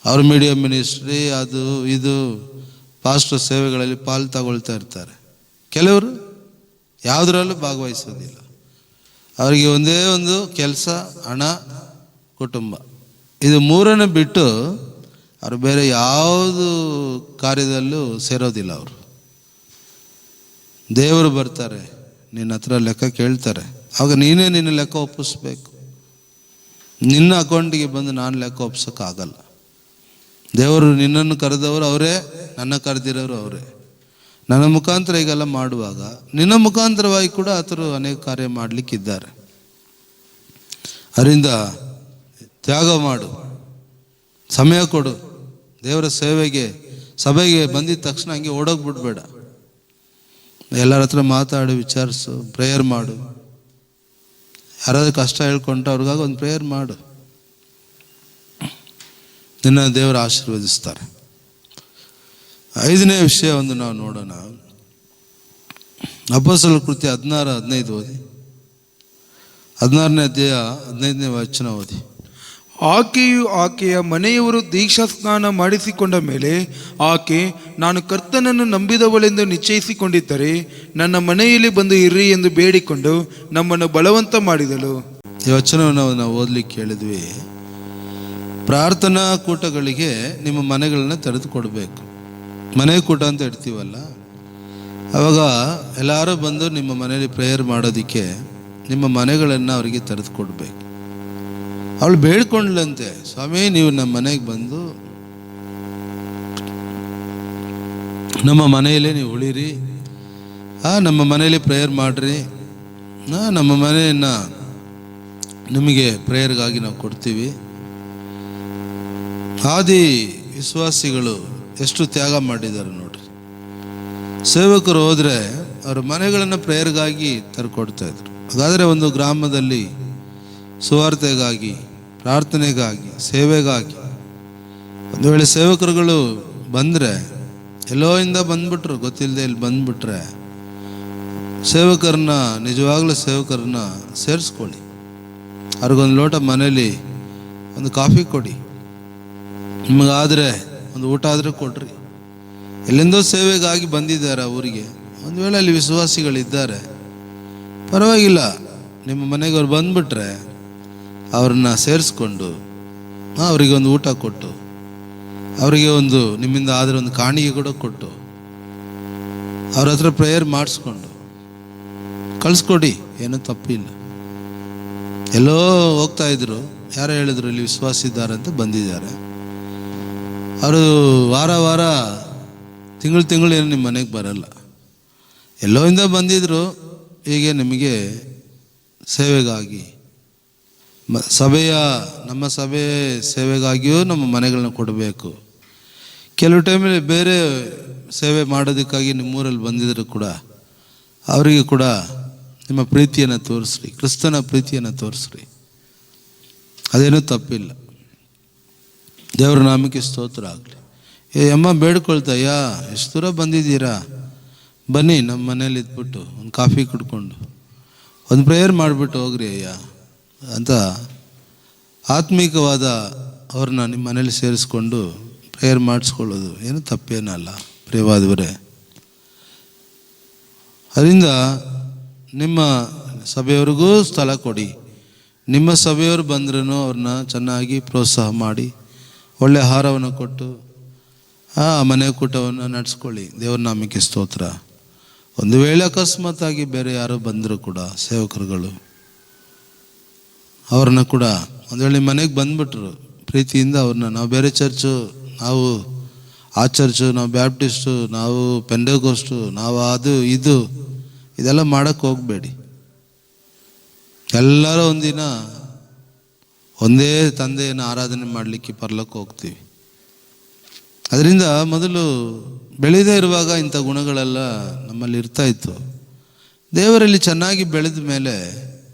ಅವ್ರ ಮೀಡಿಯಾ ಮಿನಿಸ್ಟ್ರಿ ಅದು ಇದು ಪಾಸ್ಟರ್ ಸೇವೆಗಳಲ್ಲಿ ಪಾಲು ತಗೊಳ್ತಾ ಇರ್ತಾರೆ. ಕೆಲವರು ಯಾವುದರಲ್ಲೂ ಭಾಗವಹಿಸೋದಿಲ್ಲ. ಅವರಿಗೆ ಒಂದೇ ಒಂದು ಕೆಲಸ, ಹಣ, ಕುಟುಂಬ, ಇದು ಮೂರನ್ನು ಬಿಟ್ಟು ಅವರು ಬೇರೆ ಯಾವುದು ಕಾರ್ಯದಲ್ಲೂ ಸೇರೋದಿಲ್ಲ. ಅವರು ದೇವರು ಬರ್ತಾರೆ, ನಿನ್ನ ಹತ್ರ ಲೆಕ್ಕ ಕೇಳ್ತಾರೆ. ಆಗ ನೀನೇ ನಿನ್ನ ಲೆಕ್ಕ ಒಪ್ಪಿಸ್ಬೇಕು. ನಿನ್ನ ಅಕೌಂಟಿಗೆ ಬಂದು ನಾನು ಲೆಕ್ಕ ಒಪ್ಸೋಕ್ಕಾಗಲ್ಲ. ದೇವರು ನಿನ್ನನ್ನು ಕರೆದವರು ಅವರೇ, ನನ್ನ ಕರೆದಿರೋರು ಅವರೇ. ನನ್ನ ಮುಖಾಂತರ ಈಗೆಲ್ಲ ಮಾಡುವಾಗ ನಿನ್ನ ಮುಖಾಂತರವಾಗಿ ಕೂಡ ಆತರು ಅನೇಕ ಕಾರ್ಯ ಮಾಡಲಿಕ್ಕಿದ್ದಾರೆ. ಅದರಿಂದ ತ್ಯಾಗ ಮಾಡು, ಸಮಯ ಕೊಡು ದೇವರ ಸೇವೆಗೆ. ಸಭೆಗೆ ಬಂದಿದ್ದ ತಕ್ಷಣ ಹಂಗೆ ಓಡೋಗ್ಬಿಡ್ಬೇಡ. ಎಲ್ಲರ ಹತ್ರ ಮಾತಾಡು, ವಿಚಾರಿಸು, ಪ್ರೇಯರ್ ಮಾಡು. ಯಾರಾದ್ರೂ ಕಷ್ಟ ಹೇಳ್ಕೊಂಡ್ರೆ ಅವ್ರಿಗಾಗಿ ಒಂದು ಪ್ರೇಯರ್ ಮಾಡು. ನಿನ್ನ ದೇವರು ಆಶೀರ್ವದಿಸ್ತಾರೆ. 5ನೇ ವಿಷಯ ಒಂದು ನಾವು ನೋಡೋಣ. ಅಪೊಸ್ತಲರ ಕೃತ್ಯ 16:15 ಓದಿ. 16ನೇ ಅಧ್ಯಾಯ 15ನೇ ವಚನ ಓದಿ. ಆಕೆಯು ಆಕೆಯ ಮನೆಯವರು ದೀಕ್ಷಾ ಸ್ನಾನ ಮಾಡಿಸಿಕೊಂಡ ಮೇಲೆ ಆಕೆ, ನಾನು ಕರ್ತನನ್ನು ನಂಬಿದವಳೆಂದು ನಿಶ್ಚಯಿಸಿಕೊಂಡಿದ್ದರೆ ನನ್ನ ಮನೆಯಲ್ಲಿ ಬಂದು ಇರ್ರಿ ಎಂದು ಬೇಡಿಕೊಂಡು ನಮ್ಮನ್ನು ಬಲವಂತ ಮಾಡಿದಳು. ಈ ವಚನವನ್ನು ನಾವು ಓದ್ಲಿಕ್ಕೆ ಕೇಳಿದ್ವಿ. ಪ್ರಾರ್ಥನಾ ಕೂಟಗಳಿಗೆ ನಿಮ್ಮ ಮನೆಗಳನ್ನ ತೆರೆದುಕೊಡ್ಬೇಕು. ಮನೆ ಕೂಟ ಅಂತ ಇಡ್ತೀವಲ್ಲ, ಅವಾಗ ಎಲ್ಲರೂ ಬಂದು ನಿಮ್ಮ ಮನೆಯಲ್ಲಿ ಪ್ರೇಯರ್ ಮಾಡೋದಕ್ಕೆ ನಿಮ್ಮ ಮನೆಗಳನ್ನು ಅವರಿಗೆ ತೆರೆದುಕೊಡ್ಬೇಕು. ಅವಳು ಬೇಡ್ಕೊಂಡ್ಲಂತೆ, ಸ್ವಾಮಿ ನೀವು ನಮ್ಮ ಮನೆಗೆ ಬಂದು ನಮ್ಮ ಮನೆಯಲ್ಲೇ ನೀವು ಉಳಿರಿ, ನಮ್ಮ ಮನೆಯಲ್ಲಿ ಪ್ರೇಯರ್ ಮಾಡ್ರಿ, ನಮ್ಮ ಮನೆಯನ್ನು ನಿಮಗೆ ಪ್ರೇಯರ್ಗಾಗಿ ನಾವು ಕೊಡ್ತೀವಿ. ಆದಿ ವಿಶ್ವಾಸಿಗಳು ಎಷ್ಟು ತ್ಯಾಗ ಮಾಡಿದ್ದಾರೆ ನೋಡ್ರಿ. ಸೇವಕರು ಹೋದರೆ ಅವ್ರ ಮನೆಗಳನ್ನು ಪ್ರೇಯರ್ಗಾಗಿ ತರ್ಕೊಡ್ತಾ ಇದ್ರು. ಹಾಗಾದರೆ ಒಂದು ಗ್ರಾಮದಲ್ಲಿ ಸುವಾರ್ತೆಗಾಗಿ, ಪ್ರಾರ್ಥನೆಗಾಗಿ, ಸೇವೆಗಾಗಿ ಒಂದು ವೇಳೆ ಸೇವಕರುಗಳು ಬಂದರೆ, ಎಲ್ಲೋ ಇಂದ ಬಂದ್ಬಿಟ್ರು, ಗೊತ್ತಿಲ್ಲದೆ ಇಲ್ಲಿ ಬಂದ್ಬಿಟ್ರೆ, ಸೇವಕರನ್ನ, ನಿಜವಾಗ್ಲೂ ಸೇವಕರನ್ನ ಸೇರಿಸ್ಕೊಳ್ಳಿ. ಅವ್ರಿಗೊಂದು ಲೋಟ ಮನೇಲಿ ಒಂದು ಕಾಫಿ ಕೊಡಿ, ನಿಮಗಾದರೆ ಒಂದು ಊಟ ಆದರೂ ಕೊಡ್ರಿ. ಎಲ್ಲಿಂದೋ ಸೇವೆಗಾಗಿ ಬಂದಿದ್ದಾರೆ ಊರಿಗೆ. ಒಂದು ವೇಳೆ ಅಲ್ಲಿ ವಿಶ್ವಾಸಿಗಳಿದ್ದಾರೆ, ಪರವಾಗಿಲ್ಲ, ನಿಮ್ಮ ಮನೆಗೆ ಅವ್ರು ಬಂದ್ಬಿಟ್ರೆ ಅವ್ರನ್ನ ಸೇರಿಸ್ಕೊಂಡು ಅವರಿಗೆ ಒಂದು ಊಟ ಕೊಟ್ಟು, ಅವರಿಗೆ ಒಂದು ನಿಮ್ಮಿಂದ ಆದರೆ ಒಂದು ಕಾಣಿಕೆ ಕೂಡ ಕೊಟ್ಟು, ಅವ್ರ ಹತ್ರ ಪ್ರೇಯರ್ ಮಾಡಿಸ್ಕೊಂಡು ಕಳಿಸ್ಕೊಡಿ, ಏನೂ ತಪ್ಪಿಲ್ಲ. ಎಲ್ಲೋ ಹೋಗ್ತಾ ಇದ್ರು, ಯಾರೋ ಹೇಳಿದ್ರು ಇಲ್ಲಿ ವಿಶ್ವಾಸ ಇದ್ದಾರೆ ಅಂತ ಬಂದಿದ್ದಾರೆ. ಅವರು ವಾರ ತಿಂಗಳು ಏನು ನಿಮ್ಮ ಮನೆಗೆ ಬರಲ್ಲ, ಎಲ್ಲೋ ಇಂದ ಬಂದಿದ್ರು. ಹೀಗೆ ನಿಮಗೆ ಸೇವೆಗಾಗಿ, ನಮ್ಮ ಸಭೆ ಸೇವೆಗಾಗಿಯೂ ನಮ್ಮ ಮನೆಗಳನ್ನ ಕೊಡಬೇಕು. ಕೆಲವು ಟೈಮಲ್ಲಿ ಬೇರೆ ಸೇವೆ ಮಾಡೋದಕ್ಕಾಗಿ ನಿಮ್ಮೂರಲ್ಲಿ ಬಂದಿದ್ರು ಕೂಡ ಅವರಿಗೆ ಕೂಡ ನಿಮ್ಮ ಪ್ರೀತಿಯನ್ನು ತೋರಿಸ್ರಿ, ಕ್ರಿಸ್ತನ ಪ್ರೀತಿಯನ್ನು ತೋರಿಸ್ರಿ. ಅದೇನೂ ತಪ್ಪಿಲ್ಲ. ದೇವರ ನಾಮಕ್ಕೆ ಸ್ತೋತ್ರ ಆಗಲಿ. ಅಮ್ಮ ಬೇಡ್ಕೊಳ್ತಾಯ್ಯ, ಎಷ್ಟು ದೂರ ಬಂದಿದ್ದೀರಾ, ಬನ್ನಿ ನಮ್ಮ ಮನೇಲಿ ಇದ್ಬಿಟ್ಟು ಒಂದು ಕಾಫಿ ಕುಡ್ಕೊಂಡು ಒಂದು ಪ್ರೇಯರ್ ಮಾಡಿಬಿಟ್ಟು ಹೋಗ್ರಿ ಅಯ್ಯ ಅಂತ ಆತ್ಮಿಕವಾದ ಅವ್ರನ್ನ ನಿಮ್ಮ ಮನೇಲಿ ಸೇರಿಸ್ಕೊಂಡು ಪ್ರೇಯರ್ ಮಾಡಿಸ್ಕೊಳ್ಳೋದು ಏನು ತಪ್ಪೇನಲ್ಲ ಪ್ರಿಯವಾದವರೇ. ಅದರಿಂದ ನಿಮ್ಮ ಸಭೆಯವ್ರಿಗೂ ಸ್ಥಳ ಕೊಡಿ. ನಿಮ್ಮ ಸಭೆಯವರು ಬಂದ್ರೂ ಅವ್ರನ್ನ ಚೆನ್ನಾಗಿ ಪ್ರೋತ್ಸಾಹ ಮಾಡಿ, ಒಳ್ಳೆ ಆಹಾರವನ್ನು ಕೊಟ್ಟು ಆ ಮನೆ ಕೂಟವನ್ನು ನಡೆಸ್ಕೊಳ್ಳಿ. ದೇವ್ರ ನಾಮಕ್ಕೆ ಸ್ತೋತ್ರ. ಒಂದು ವೇಳೆ ಅಕಸ್ಮಾತ್ತಾಗಿ ಬೇರೆ ಯಾರೋ ಬಂದರೂ ಕೂಡ ಸೇವಕರುಗಳು ಅವ್ರನ್ನ ಕೂಡ ಒಂದು ವೇಳೆ ಮನೆಗೆ ಬಂದ್ಬಿಟ್ರು, ಪ್ರೀತಿಯಿಂದ ಅವ್ರನ್ನ, ನಾವು ಬೇರೆ ಚರ್ಚು, ನಾವು ಆ ಚರ್ಚು, ನಾವು ಬ್ಯಾಪ್ಟಿಸ್ಟು, ನಾವು ಪೆಂಡೆಕೋಸ್ಟು, ನಾವು ಅದು ಇದು ಇದೆಲ್ಲ ಮಾಡೋಕ್ಕೆ ಹೋಗಬೇಡಿ. ಎಲ್ಲರೂ ಒಂದಿನ ಒಂದೇ ತಂದೆಯನ್ನು ಆರಾಧನೆ ಮಾಡಲಿಕ್ಕೆ ಪರಲೋಕ ಹೋಗ್ತೀವಿ. ಅದರಿಂದ ಮೊದಲು ಬೆಳೆದೇ ಇರುವಾಗ ಇಂಥ ಗುಣಗಳೆಲ್ಲ ನಮ್ಮಲ್ಲಿ ಇರ್ತಾ ಇತ್ತು. ದೇವರಲ್ಲಿ ಚೆನ್ನಾಗಿ ಬೆಳೆದ ಮೇಲೆ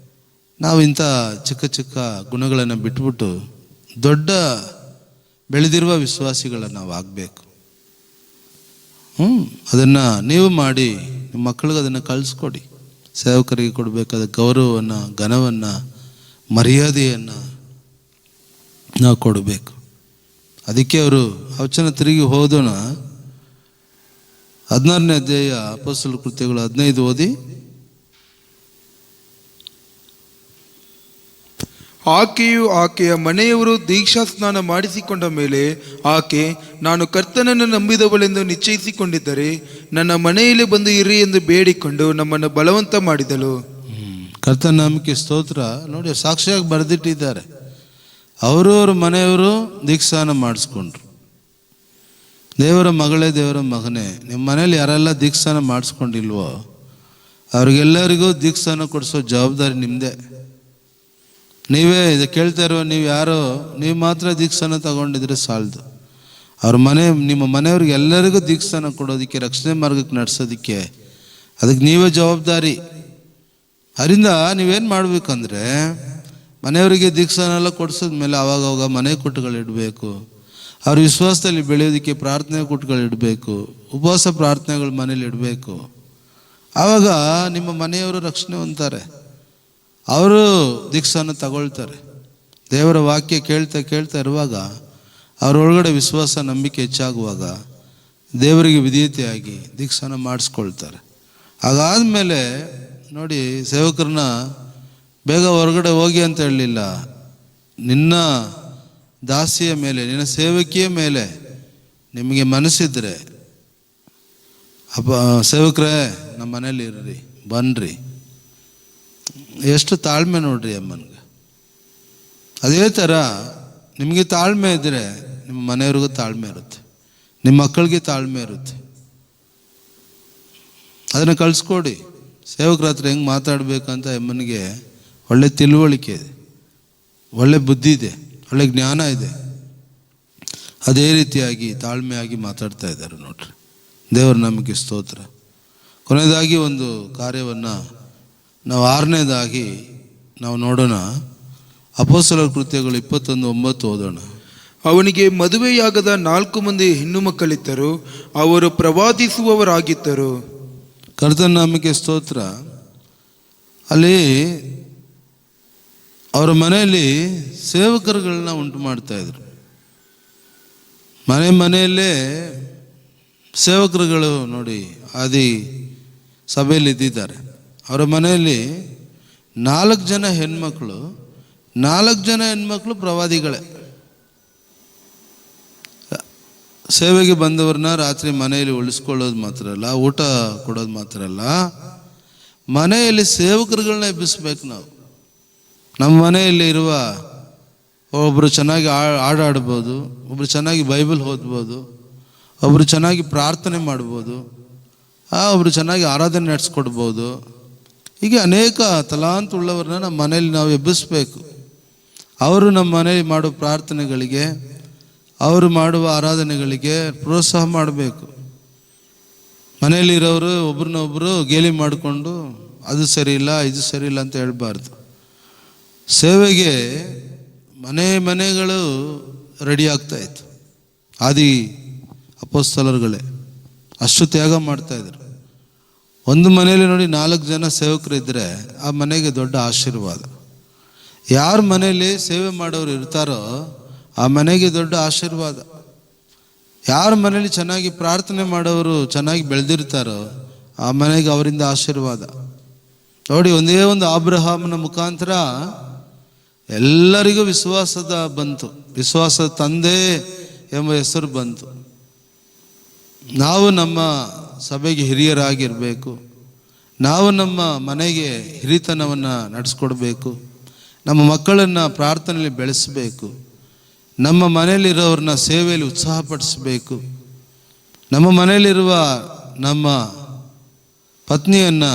ನಾವು ಇಂಥ ಚಿಕ್ಕ ಚಿಕ್ಕ ಗುಣಗಳನ್ನು ಬಿಟ್ಬಿಟ್ಟು ದೊಡ್ಡ ಬೆಳೆದಿರುವ ವಿಶ್ವಾಸಿಗಳನ್ನು ನಾವು ಆಗಬೇಕು. ಅದನ್ನು ನೀವು ಮಾಡಿ ನಿಮ್ಮ ಮಕ್ಕಳಿಗೆ ಅದನ್ನು ಕಳಿಸ್ಕೊಡಿ. ಸೇವಕರಿಗೆ ಕೊಡಬೇಕಾದ ಗೌರವವನ್ನು, ಘನವನ್ನು, ಮರ್ಯಾದೆಯನ್ನು ನಾವು ಕೊಡಬೇಕು. ಅದಕ್ಕೆ ಅವರು ವಚನ ತಿರುಗಿ ಹೋದೋಣ 16ನೇ ಅಧ್ಯಾಯ ಅಪೊಸ್ತಲರ ಕೃತ್ಯಗಳು 15 ಓದಿ. ಆಕೆಯು ಆಕೆಯ ಮನೆಯವರು ದೀಕ್ಷಾ ಸ್ನಾನ ಮಾಡಿಸಿಕೊಂಡ ಮೇಲೆ ಆಕೆ, ನಾನು ಕರ್ತನನ್ನು ನಂಬಿದವಳೆಂದು ನಿಶ್ಚಯಿಸಿಕೊಂಡಿದ್ದರೆ ನನ್ನ ಮನೆಯಲ್ಲಿ ಬಂದು ಇರಿ ಎಂದು ಬೇಡಿಕೊಂಡು ನಮ್ಮನ್ನು ಬಲವಂತ ಮಾಡಿದಳು. ಕರ್ತನ ನಂಬಿಕೆ ಸ್ತೋತ್ರ. ನೋಡಿ, ಸಾಕ್ಷಿಯಾಗಿ ಬರೆದಿಟ್ಟಿದ್ದಾರೆ. ಅವರು ಅವ್ರ ಮನೆಯವರು ದೀಕ್ಷಾನ ಮಾಡಿಸ್ಕೊಂಡ್ರು. ದೇವರ ಮಗಳೇ, ದೇವರ ಮಗನೇ, ನಿಮ್ಮ ಮನೇಲಿ ಯಾರೆಲ್ಲ ದೀಕ್ಷಾನ ಮಾಡಿಸ್ಕೊಂಡಿಲ್ವೋ ಅವ್ರಿಗೆಲ್ಲರಿಗೂ ದೀಕ್ಷಾನ ಕೊಡಿಸೋ ಜವಾಬ್ದಾರಿ ನಿಮ್ಮದೇ. ನೀವೇ ಇದು ಕೇಳ್ತಾ ಇರುವ ನೀವು ಯಾರೋ, ನೀವು ಮಾತ್ರ ದೀಕ್ಷಾನ ತಗೊಂಡಿದ್ರೆ ಸಾಲದು. ಅವ್ರ ನಿಮ್ಮ ಮನೆಯವ್ರಿಗೆ ಎಲ್ಲರಿಗೂ ದೀಕ್ಷಾನ ಕೊಡೋದಕ್ಕೆ, ರಕ್ಷಣೆ ಮಾರ್ಗಕ್ಕೆ ನಡೆಸೋದಕ್ಕೆ ಅದಕ್ಕೆ ನೀವೇ ಜವಾಬ್ದಾರಿ. ಅದರಿಂದ ನೀವೇನು ಮಾಡಬೇಕಂದ್ರೆ, ಮನೆಯವರಿಗೆ ದೀಕ್ಷಾನೆಲ್ಲ ಕೊಡಿಸಿದ್ಮೇಲೆ ಆವಾಗ ಮನೆ ಕೂಟಗಳಿಡಬೇಕು. ಅವ್ರ ವಿಶ್ವಾಸದಲ್ಲಿ ಬೆಳೆಯೋದಕ್ಕೆ ಪ್ರಾರ್ಥನೆ ಕೂಟಗಳಿಡಬೇಕು. ಉಪವಾಸ ಪ್ರಾರ್ಥನೆಗಳು ಮನೇಲಿ ಇಡಬೇಕು. ಆವಾಗ ನಿಮ್ಮ ಮನೆಯವರು ರಕ್ಷಣೆ ಹೊಂದ್ತಾರೆ, ಅವರು ದೀಕ್ಷಾನ ತಗೊಳ್ತಾರೆ. ದೇವರ ವಾಕ್ಯ ಕೇಳ್ತಾ ಇರುವಾಗ ಅವರೊಳಗಡೆ ವಿಶ್ವಾಸ, ನಂಬಿಕೆ ಹೆಚ್ಚಾಗುವಾಗ ದೇವರಿಗೆ ವಿಧೇಯತೆಯಾಗಿ ದೀಕ್ಷಾನ ಮಾಡಿಸ್ಕೊಳ್ತಾರೆ. ಹಾಗಾದ್ಮೇಲೆ ನೋಡಿ, ಸೇವಕರನ್ನ ಬೇಗ ಹೊರಗಡೆ ಹೋಗಿ ಅಂತ ಹೇಳಲಿಲ್ಲ. ನಿನ್ನ ದಾಸಿಯ ಮೇಲೆ, ನಿನ್ನ ಸೇವಕಿಯ ಮೇಲೆ ನಿಮಗೆ ಮನಸ್ಸಿದ್ರೆ, ಸೇವಕರೇ ನಮ್ಮ ಮನೇಲಿ ಇರ್ರಿ, ಬನ್ನಿರಿ. ಎಷ್ಟು ತಾಳ್ಮೆ ನೋಡ್ರಿ ಅಮ್ಮನಿಗೆ. ಅದೇ ಥರ ನಿಮಗೆ ತಾಳ್ಮೆ ಇದ್ದರೆ ನಿಮ್ಮ ಮನೆಯವ್ರಿಗೂ ತಾಳ್ಮೆ ಇರುತ್ತೆ, ನಿಮ್ಮ ಮಕ್ಕಳಿಗೆ ತಾಳ್ಮೆ ಇರುತ್ತೆ. ಅದನ್ನು ಕಳಿಸ್ಕೊಡಿ. ಸೇವಕರ ಹತ್ರ ಹೆಂಗೆ ಮಾತಾಡಬೇಕಂತ ಅಮ್ಮನಿಗೆ ಒಳ್ಳೆ ತಿಳುವಳಿಕೆ ಇದೆ, ಒಳ್ಳೆ ಬುದ್ಧಿ ಇದೆ, ಒಳ್ಳೆ ಜ್ಞಾನ ಇದೆ. ಅದೇ ರೀತಿಯಾಗಿ ತಾಳ್ಮೆಯಾಗಿ ಮಾತಾಡ್ತಾ ಇದ್ದಾರೆ ನೋಡ್ರಿ. ದೇವರ ನಮಗೆ ಸ್ತೋತ್ರ. ಕೊನೆಯದಾಗಿ ಒಂದು ಕಾರ್ಯವನ್ನು ನಾವು 6ನೇದಾಗಿ ನಾವು ನೋಡೋಣ. ಅಪೊಸ್ತಲರ ಕೃತ್ಯಗಳು 21:9 ಓದೋಣ. ಅವನಿಗೆ ಮದುವೆಯಾಗದ 4 ಮಂದಿ ಹೆಣ್ಣು ಮಕ್ಕಳಿದ್ದರು, ಅವರು ಪ್ರವಾದಿಸುವವರಾಗಿದ್ದರು. ಕರ್ತನ ನಾಮಕ್ಕೆ ಸ್ತೋತ್ರ. ಅಲ್ಲಿ ಅವರ ಮನೆಯಲ್ಲಿ ಸೇವಕರುಗಳನ್ನ ಉಂಟು ಮಾಡ್ತಾ ಇದ್ರು. ಮನೆಯಲ್ಲೇ ಸೇವಕರುಗಳು ನೋಡಿ ಆದಿ ಸಭೆಯಲ್ಲಿ ಇದ್ದಿದ್ದಾರೆ. ಅವರ ಮನೆಯಲ್ಲಿ 4 ಜನ ಹೆಣ್ಮಕ್ಳು, 4 ಜನ ಹೆಣ್ಮಕ್ಳು ಪ್ರವಾದಿಗಳೇ. ಸೇವೆಗೆ ಬಂದವ್ರನ್ನ ರಾತ್ರಿ ಮನೆಯಲ್ಲಿ ಉಳಿಸ್ಕೊಳ್ಳೋದು ಮಾತ್ರ ಅಲ್ಲ, ಊಟ ಕೊಡೋದು ಮಾತ್ರ ಅಲ್ಲ, ಮನೆಯಲ್ಲಿ ಸೇವಕರುಗಳನ್ನ ಎಬ್ಬಿಸ್ಬೇಕು ನಾವು. ನಮ್ಮ ಮನೆಯಲ್ಲಿ ಇರುವ ಒಬ್ಬರು ಚೆನ್ನಾಗಿ ಹಾಡಾಡ್ಬೋದು, ಒಬ್ಬರು ಚೆನ್ನಾಗಿ ಬೈಬಲ್ ಓದ್ಬೋದು, ಒಬ್ಬರು ಚೆನ್ನಾಗಿ ಪ್ರಾರ್ಥನೆ ಮಾಡ್ಬೋದು, ಒಬ್ಬರು ಚೆನ್ನಾಗಿ ಆರಾಧನೆ ನಡೆಸ್ಕೊಡ್ಬೋದು. ಹೀಗೆ ಅನೇಕ ತಲಾಂತ ಉಳ್ಳವ್ರನ್ನ ನಮ್ಮ ಮನೇಲಿ ನಾವು ಎಬ್ಬಿಸ್ಬೇಕು. ಅವರು ನಮ್ಮ ಮನೆಯಲ್ಲಿ ಮಾಡೋ ಪ್ರಾರ್ಥನೆಗಳಿಗೆ, ಅವರು ಮಾಡುವ ಆರಾಧನೆಗಳಿಗೆ ಪ್ರೋತ್ಸಾಹ ಮಾಡಬೇಕು. ಮನೆಯಲ್ಲಿರೋರು ಒಬ್ರನ್ನೊಬ್ಬರು ಗೇಲಿ ಮಾಡಿಕೊಂಡು ಅದು ಸರಿ ಇಲ್ಲ, ಇದು ಸರಿ ಇಲ್ಲ ಅಂತ ಹೇಳ್ಬಾರ್ದು. ಸೇವೆಗೆ ಮನೆಗಳು ರೆಡಿ ಆಗ್ತಾ ಇತ್ತು. ಆದಿ ಅಪೊಸ್ತಲರುಗಳೇ ಅಷ್ಟು ತ್ಯಾಗ ಮಾಡ್ತಾಯಿದ್ರು. ಒಂದು ಮನೆಯಲ್ಲಿ ನೋಡಿ 4 ಜನ ಸೇವಕರಿದ್ದರೆ ಆ ಮನೆಗೆ ದೊಡ್ಡ ಆಶೀರ್ವಾದ. ಯಾರ ಮನೆಯಲ್ಲಿ ಸೇವೆ ಮಾಡೋರು ಇರ್ತಾರೋ ಆ ಮನೆಗೆ ದೊಡ್ಡ ಆಶೀರ್ವಾದ. ಯಾರ ಮನೇಲಿ ಚೆನ್ನಾಗಿ ಪ್ರಾರ್ಥನೆ ಮಾಡೋರು ಚೆನ್ನಾಗಿ ಬೆಳೆದಿರ್ತಾರೋ ಆ ಮನೆಗೆ ಅವರಿಂದ ಆಶೀರ್ವಾದ. ನೋಡಿ, ಒಂದೇ ಒಂದು ಅಬ್ರಹಾಮನ ಮುಖಾಂತರ ಎಲ್ಲರಿಗೂ ವಿಶ್ವಾಸದ ತಂದೆ ಎಂಬ ಹೆಸರು ಬಂತು. ನಾವು ನಮ್ಮ ಸಭೆಗೆ ಹಿರಿಯರಾಗಿರಬೇಕು, ನಾವು ನಮ್ಮ ಮನೆಗೆ ಹಿರಿತನವನ್ನು ನಡೆಸ್ಕೊಡ್ಬೇಕು, ನಮ್ಮ ಮಕ್ಕಳನ್ನು ಪ್ರಾರ್ಥನೆಯಲ್ಲಿ ಬೆಳೆಸಬೇಕು, ನಮ್ಮ ಮನೆಯಲ್ಲಿರೋರನ್ನ ಸೇವೆಯಲ್ಲಿ ಉತ್ಸಾಹಪಡಿಸಬೇಕು, ನಮ್ಮ ಮನೆಯಲ್ಲಿರುವ ನಮ್ಮ ಪತ್ನಿಯನ್ನು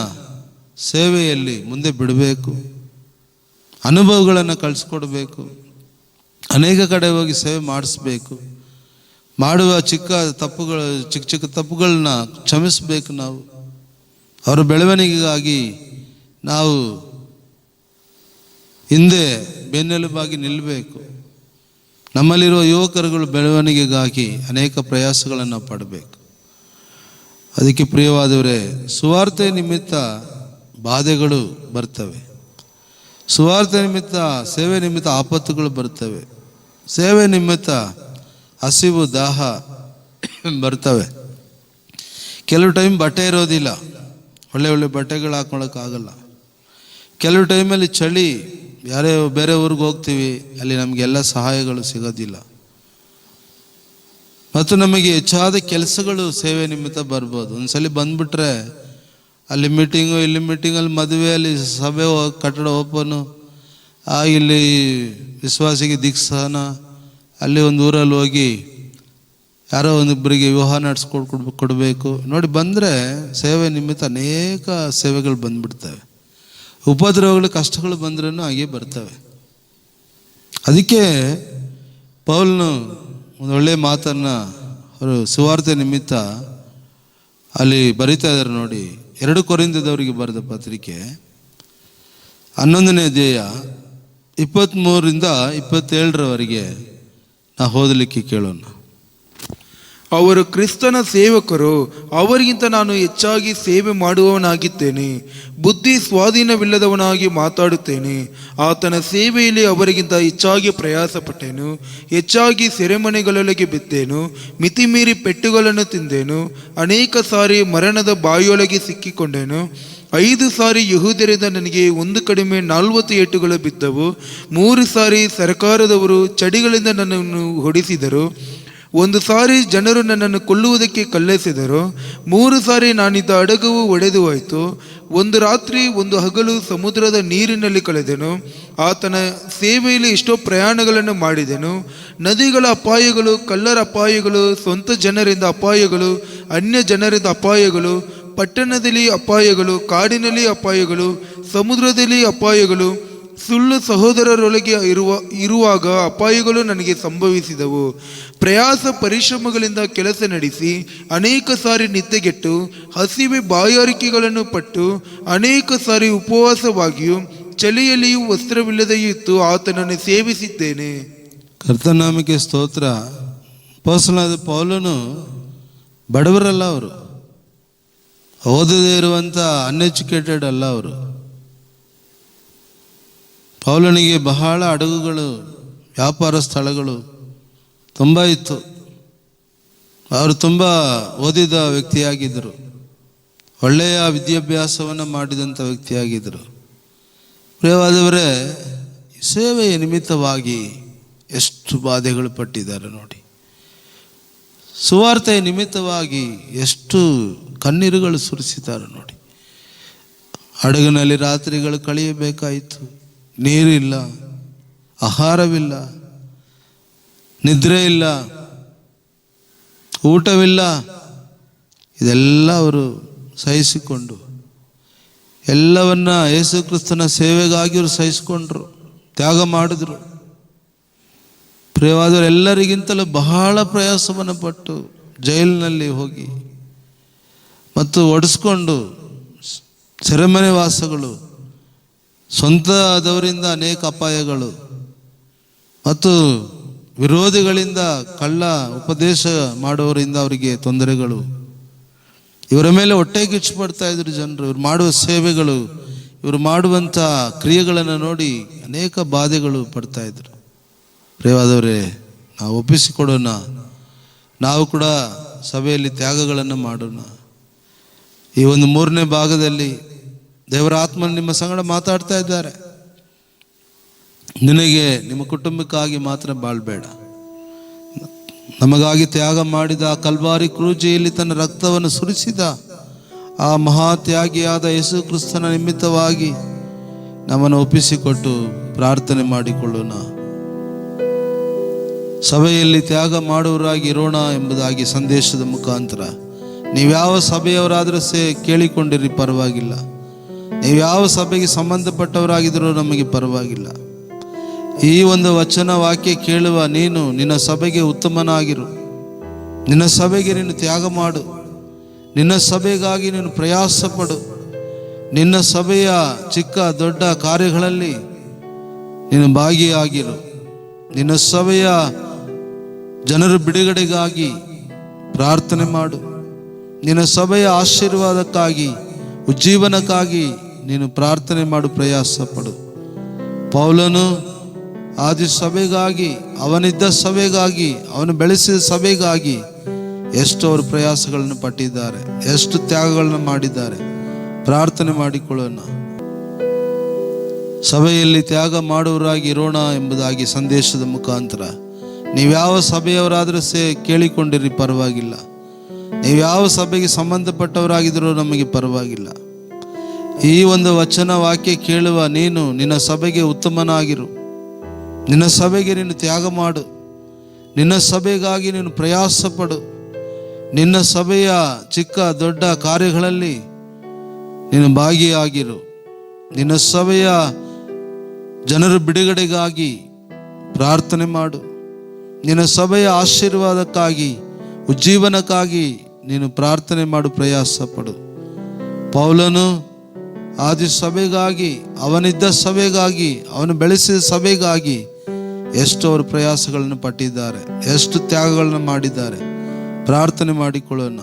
ಸೇವೆಯಲ್ಲಿ ಮುಂದೆ ಬಿಡಬೇಕು. ಅನುಭವಗಳನ್ನು ಕಳಿಸ್ಕೊಡ್ಬೇಕು. ಅನೇಕ ಕಡೆ ಹೋಗಿ ಸೇವೆ ಮಾಡಿಸ್ಬೇಕು. ಮಾಡುವ ಚಿಕ್ಕ ತಪ್ಪುಗಳನ್ನ ಕ್ಷಮಿಸಬೇಕು. ನಾವು ಅವರ ಬೆಳವಣಿಗೆಗಾಗಿ ನಾವು ಹಿಂದೆ ಬೆನ್ನೆಲುಬಾಗಿ ನಿಲ್ಲಬೇಕು. ನಮ್ಮಲ್ಲಿರುವ ಯುವಕರುಗಳು ಬೆಳವಣಿಗೆಗಾಗಿ ಅನೇಕ ಪ್ರಯಾಸಗಳನ್ನು ಪಡಬೇಕು. ಅದಕ್ಕೆ ಪ್ರಿಯವಾದವರೇ, ಸುವಾರ್ತೆ ನಿಮಿತ್ತ ಬಾಧೆಗಳು ಬರ್ತವೆ. ಸುವಾರ್ತೆ ನಿಮಿತ್ತ, ಸೇವೆ ನಿಮಿತ್ತ ಆಪತ್ತುಗಳು ಬರ್ತವೆ. ಸೇವೆ ನಿಮಿತ್ತ ಹಸಿವು ದಾಹ ಬರ್ತವೆ. ಕೆಲವು ಟೈಮ್ ಬಟ್ಟೆ ಇರೋದಿಲ್ಲ, ಒಳ್ಳೆ ಬಟ್ಟೆಗಳು ಹಾಕ್ಕೊಳ್ಳೋಕ್ಕಾಗಲ್ಲ. ಕೆಲವು ಟೈಮಲ್ಲಿ ಚಳಿ, ಬೇರೆ ಊರಿಗೆ ಹೋಗ್ತೀವಿ, ಅಲ್ಲಿ ನಮಗೆಲ್ಲ ಸಹಾಯಗಳು ಸಿಗೋದಿಲ್ಲ. ಮತ್ತು ನಮಗೆ ಹೆಚ್ಚಾದ ಕೆಲಸಗಳು ಸೇವೆ ನಿಮಿತ್ತ ಬರ್ಬೋದು. ಒಂದ್ಸಲಿ ಬಂದ್ಬಿಟ್ರೆ ಅಲ್ಲಿ ಮೀಟಿಂಗು, ಇಲ್ಲಿ ಮೀಟಿಂಗಲ್ಲಿ ಮದುವೆ, ಅಲ್ಲಿ ಸಭೆ, ಕಟ್ಟಡ ಓಪನು, ಇಲ್ಲಿ ವಿಶ್ವಾಸಿಗೆ ದೀಕ್ಷಾನ, ಅಲ್ಲಿ ಒಂದು ಊರಲ್ಲಿ ಹೋಗಿ ಯಾರೋ ಒಂದಿಬ್ಬರಿಗೆ ವಿವಾಹ ಕೊಡಬೇಕು. ನೋಡಿ, ಬಂದರೆ ಸೇವೆ ನಿಮಿತ್ತ ಅನೇಕ ಸೇವೆಗಳು ಬಂದ್ಬಿಡ್ತವೆ. ಉಪದ್ರವಗಳು, ಕಷ್ಟಗಳು ಬಂದ್ರೂ ಹಾಗೆ ಬರ್ತವೆ. ಅದಕ್ಕೆ ಪೌಲನು ಒಂದು ಒಳ್ಳೆಯ ಮಾತನ್ನು ಅವರು ಸುವಾರ್ತೆ ನಿಮಿತ್ತ ಅಲ್ಲಿ ಬರಿತಾ ಇದ್ದಾರೆ ನೋಡಿ. 2 ಕೊರಿಂಥದವರಿಗೆ ಬರೆದ ಪತ್ರಿಕೆ 11ನೇ ಅಧ್ಯಾಯ 23ರಿಂದ 27ರವರೆಗೆ ನಾವು ಓದಲಿಕ್ಕೆ ಕೇಳೋಣ. ಅವರು ಕ್ರಿಸ್ತನ ಸೇವಕರು, ಅವರಿಗಿಂತ ನಾನು ಹೆಚ್ಚಾಗಿ ಸೇವೆ ಮಾಡುವವನಾಗಿದ್ದೇನೆ. ಬುದ್ಧಿ ಸ್ವಾಧೀನವಿಲ್ಲದವನಾಗಿ ಮಾತಾಡುತ್ತೇನೆ. ಆತನ ಸೇವೆಯಲ್ಲಿ ಅವರಿಗಿಂತ ಹೆಚ್ಚಾಗಿ ಪ್ರಯಾಸಪಟ್ಟೆನು. ಹೆಚ್ಚಾಗಿ ಸೆರೆಮನೆಗಳೊಳಗೆ ಬಿದ್ದೆನು. ಮಿತಿಮೀರಿ ಪೆಟ್ಟುಗಳನ್ನು ತಿಂದೆನು. ಅನೇಕ ಸಾರಿ ಮರಣದ ಬಾಯಿಯೊಳಗೆ ಸಿಕ್ಕಿಕೊಂಡೆನು. 5 ಸಾರಿ ಯಹೂದ್ಯರಿಂದ ನನಗೆ 1 ಕಡಿಮೆ 40 ಏಟುಗಳು ಬಿದ್ದವು. 3 ಸಾರಿ ಸರ್ಕಾರದವರು ಚಡಿಗಳಿಂದ ನನ್ನನ್ನು ಹೊಡಿಸಿದರು. 1 ಸಾರಿ ಜನರು ನನ್ನನ್ನು ಕೊಲ್ಲುವುದಕ್ಕೆ ಕಲ್ಲೆಸೆದರು. 3 ಸಾರಿ ನಾನಿದ್ದ ಹಡಗವು ಒಡೆದು ಹೋಯಿತು. 1 ರಾತ್ರಿ 1 ಹಗಲು ಸಮುದ್ರದ ನೀರಿನಲ್ಲಿ ಕಳೆದೆನು. ಆತನ ಸೇವೆಯಲ್ಲಿ ಎಷ್ಟೋ ಪ್ರಯಾಣಗಳನ್ನು ಮಾಡಿದೆನು. ನದಿಗಳ ಅಪಾಯಗಳು, ಕಳ್ಳರ ಅಪಾಯಗಳು, ಸ್ವಂತ ಜನರಿಂದ ಅಪಾಯಗಳು, ಅನ್ಯ ಜನರಿಂದ ಅಪಾಯಗಳು, ಪಟ್ಟಣದಲ್ಲಿ ಅಪಾಯಗಳು, ಕಾಡಿನಲ್ಲಿ ಅಪಾಯಗಳು, ಸಮುದ್ರದಲ್ಲಿ ಅಪಾಯಗಳು, ಸುಳ್ಳು ಸಹೋದರರೊಳಗೆ ಇರುವಾಗ ಅಪಾಯಗಳು ನನಗೆ ಸಂಭವಿಸಿದವು. ಪ್ರಯಾಸ ಪರಿಶ್ರಮಗಳಿಂದ ಕೆಲಸ ನಡೆಸಿ ಅನೇಕ ಸಾರಿ ನಿದ್ದೆಗೆಟ್ಟು ಹಸಿವೆ ಬಾಯಾರಿಕೆಗಳನ್ನು ಪಟ್ಟು ಅನೇಕ ಸಾರಿ ಉಪವಾಸವಾಗಿಯೂ ಚಳಿಯಲ್ಲಿಯೂ ವಸ್ತ್ರವಿಲ್ಲದೆಯೂ ಇತ್ತು ಆತನನ್ನು ಸೇವಿಸಿದ್ದೇನೆ. ಕರ್ತನಾಮಕ್ಕೆ ಸ್ತೋತ್ರ. ಅಪೊಸ್ತಲನಾದ ಪೌಲನು ಬಡವರಲ್ಲ, ಅವರು ಓದದೇ ಇರುವಂಥ ಅನ್ಎಜುಕೇಟೆಡ್ ಅಲ್ಲ. ಅವರು ಪೌಲನಿಗೆ ಬಹಳ ಹಡಗುಗಳು, ವ್ಯಾಪಾರ ಸ್ಥಳಗಳು ತುಂಬ ಇತ್ತು. ಅವರು ತುಂಬ ಓದಿದ ವ್ಯಕ್ತಿಯಾಗಿದ್ದರು. ಒಳ್ಳೆಯ ವಿದ್ಯಾಭ್ಯಾಸವನ್ನು ಮಾಡಿದಂಥ ವ್ಯಕ್ತಿಯಾಗಿದ್ದರು. ಪ್ರಿಯವಾದವರೇ, ಸೇವೆಯ ನಿಮಿತ್ತವಾಗಿ ಎಷ್ಟು ಬಾಧೆಗಳು ಪಟ್ಟಿದ್ದಾರೆ ನೋಡಿ. ಸುವಾರ್ತೆಯ ನಿಮಿತ್ತವಾಗಿ ಎಷ್ಟು ಕಣ್ಣೀರುಗಳು ಸುರಿಸಿದ್ದಾರೆ ನೋಡಿ. ಹಡಗಿನಲ್ಲಿ ರಾತ್ರಿಗಳು ಕಳೆಯಬೇಕಾಯಿತು. ನೀರಿಲ್ಲ, ಆಹಾರವಿಲ್ಲ, ನಿದ್ರೆ ಇಲ್ಲ, ಊಟವಿಲ್ಲ. ಇದೆಲ್ಲ ಅವರು ಸಹಿಸಿಕೊಂಡು ಎಲ್ಲವನ್ನ ಯೇಸು ಕ್ರಿಸ್ತನ ಸೇವೆಗಾಗಿ ಅವರು ಸಹಿಸಿಕೊಂಡ್ರು, ತ್ಯಾಗ ಮಾಡಿದ್ರು. ಪ್ರಿಯವಾದವರು, ಎಲ್ಲರಿಗಿಂತಲೂ ಬಹಳ ಪ್ರಯಾಸವನ್ನು ಪಟ್ಟು ಜೈಲಿನಲ್ಲಿ ಹೋಗಿ ಮತ್ತು ಒಡಿಸ್ಕೊಂಡು ಸೆರೆಮನೆ ವಾಸಗಳು, ಸ್ವಂತದವರಿಂದ ಅನೇಕ ಅಪಾಯಗಳು ಮತ್ತು ವಿರೋಧಿಗಳಿಂದ, ಕಳ್ಳ ಉಪದೇಶ ಮಾಡುವವರಿಂದ ಅವರಿಗೆ ತೊಂದರೆಗಳು, ಇವರ ಮೇಲೆ ಹೊಟ್ಟೆ ಕಿಚ್ಚು ಪಡ್ತಾ ಇದ್ರು ಜನರು. ಇವ್ರು ಮಾಡುವ ಸೇವೆಗಳು, ಇವರು ಮಾಡುವಂಥ ಕ್ರಿಯೆಗಳನ್ನು ನೋಡಿ ಅನೇಕ ಬಾಧೆಗಳು ಪಡ್ತಾ ಇದ್ರು. ಪ್ರಿಯವಾದವರೇ, ನಾವು ಒಪ್ಪಿಸಿಕೊಡೋಣ. ನಾವು ಕೂಡ ಸಭೆಯಲ್ಲಿ ತ್ಯಾಗಗಳನ್ನು ಮಾಡೋಣ. ಈ ಒಂದು 3ನೇ ಭಾಗದಲ್ಲಿ ದೇವರ ಆತ್ಮನು ನಿಮ್ಮ ಸಂಗಡ ಮಾತಾಡ್ತಾ ಇದ್ದಾರೆ. ನಿನಗೆ, ನಿಮ್ಮ ಕುಟುಂಬಕ್ಕಾಗಿ ಮಾತ್ರ ಬಾಳ್ಬೇಡ. ನಮಗಾಗಿ ತ್ಯಾಗ ಮಾಡಿದ ಆ ಕಲ್ವಾರಿ ಕ್ರೂಜೆಯಲ್ಲಿ ತನ್ನ ರಕ್ತವನ್ನು ಸುರಿಸಿದ ಆ ಮಹಾತ್ಯಾಗಿಯಾದ ಯೇಸು ಕ್ರಿಸ್ತನ ನಿಮಿತ್ತವಾಗಿ ನಮ್ಮನ್ನು ಒಪ್ಪಿಸಿಕೊಟ್ಟು ಪ್ರಾರ್ಥನೆ ಮಾಡಿಕೊಳ್ಳೋಣ. ಸಭೆಯಲ್ಲಿ ತ್ಯಾಗ ಮಾಡುವವರಾಗಿ ಇರೋಣ ಎಂಬುದಾಗಿ ಸಂದೇಶದ ಮುಖಾಂತರ ನೀವ್ಯಾವ ಸಭೆಯವರಾದರೂ ಕೇಳಿಕೊಂಡಿರಿ, ಪರವಾಗಿಲ್ಲ. ನೀವು ಯಾವ ಸಭೆಗೆ ಸಂಬಂಧಪಟ್ಟವರಾಗಿದ್ದರೂ ನಮಗೆ ಪರವಾಗಿಲ್ಲ. ಈ ಒಂದು ವಚನ ವಾಕ್ಯ ಕೇಳುವ ನೀನು ನಿನ್ನ ಸಭೆಗೆ ಉತ್ತಮನಾಗಿರು. ನಿನ್ನ ಸಭೆಗೆ ನೀನು ತ್ಯಾಗ ಮಾಡು. ನಿನ್ನ ಸಭೆಗಾಗಿ ನೀನು ಪ್ರಯಾಸ ಪಡು. ನಿನ್ನ ಸಭೆಯ ಚಿಕ್ಕ ದೊಡ್ಡ ಕಾರ್ಯಗಳಲ್ಲಿ ನೀನು ಭಾಗಿಯಾಗಿರು. ನಿನ್ನ ಸಭೆಯ ಜನರ ಬಿಡುಗಡೆಗಾಗಿ ಪ್ರಾರ್ಥನೆ ಮಾಡು. ನಿನ್ನ ಸಭೆಯ ಆಶೀರ್ವಾದಕ್ಕಾಗಿ ಉಜ್ಜೀವನಕ್ಕಾಗಿ ನೀನು ಪ್ರಾರ್ಥನೆ ಮಾಡು, ಪ್ರಯಾಸ ಪಡು. ಪೌಲನು ಆದಿ ಸಭೆಗಾಗಿ, ಅವನಿದ್ದ ಸಭೆಗಾಗಿ, ಅವನು ಬೆಳೆಸಿದ ಸಭೆಗಾಗಿ ಎಷ್ಟು ಅವರು ಪ್ರಯಾಸಗಳನ್ನು ಪಟ್ಟಿದ್ದಾರೆ, ಎಷ್ಟು ತ್ಯಾಗಗಳನ್ನು ಮಾಡಿದ್ದಾರೆ. ಪ್ರಾರ್ಥನೆ ಮಾಡಿಕೊಳ್ಳೋಣ. ಸಭೆಯಲ್ಲಿ ತ್ಯಾಗ ಮಾಡುವವರಾಗಿ ಇರೋಣ ಎಂಬುದಾಗಿ ಸಂದೇಶದ ಮುಖಾಂತರ ನೀವ್ಯಾವ ಸಭೆಯವರಾದರೂ ಕೇಳಿಕೊಂಡಿರಿ, ಪರವಾಗಿಲ್ಲ. ನೀವು ಯಾವ ಸಭೆಗೆ ಸಂಬಂಧಪಟ್ಟವರಾಗಿದ್ದರೂ ನಮಗೆ ಪರವಾಗಿಲ್ಲ. ಈ ಒಂದು ವಚನ ವಾಕ್ಯ ಕೇಳುವ ನೀನು ನಿನ್ನ ಸಭೆಗೆ ಉತ್ತಮನಾಗಿರು. ನಿನ್ನ ಸಭೆಗೆ ನೀನು ತ್ಯಾಗ ಮಾಡು. ನಿನ್ನ ಸಭೆಗಾಗಿ ನೀನು ಪ್ರಯಾಸ ಪಡು. ನಿನ್ನ ಸಭೆಯ ಚಿಕ್ಕ ದೊಡ್ಡ ಕಾರ್ಯಗಳಲ್ಲಿ ನೀನು ಭಾಗಿಯಾಗಿರು. ನಿನ್ನ ಸಭೆಯ ಜನರ ಬಿಡುಗಡೆಗಾಗಿ ಪ್ರಾರ್ಥನೆ ಮಾಡು. ನಿನ್ನ ಸಭೆಯ ಆಶೀರ್ವಾದಕ್ಕಾಗಿ ಉಜ್ಜೀವನಕ್ಕಾಗಿ ನೀನು ಪ್ರಾರ್ಥನೆ ಮಾಡು, ಪ್ರಯಾಸ ಪಡು. ಪೌಲನು ಆದಿ ಸಭೆಗಾಗಿ, ಅವನಿದ್ದ ಸಭೆಗಾಗಿ, ಅವನು ಬೆಳೆಸಿದ ಸಭೆಗಾಗಿ ಎಷ್ಟು ಅವರು ಪ್ರಯಾಸಗಳನ್ನು ಪಟ್ಟಿದ್ದಾರೆ, ಎಷ್ಟು ತ್ಯಾಗಗಳನ್ನು ಮಾಡಿದ್ದಾರೆ. ಪ್ರಾರ್ಥನೆ ಮಾಡಿಕೊಳ್ಳೋಣ.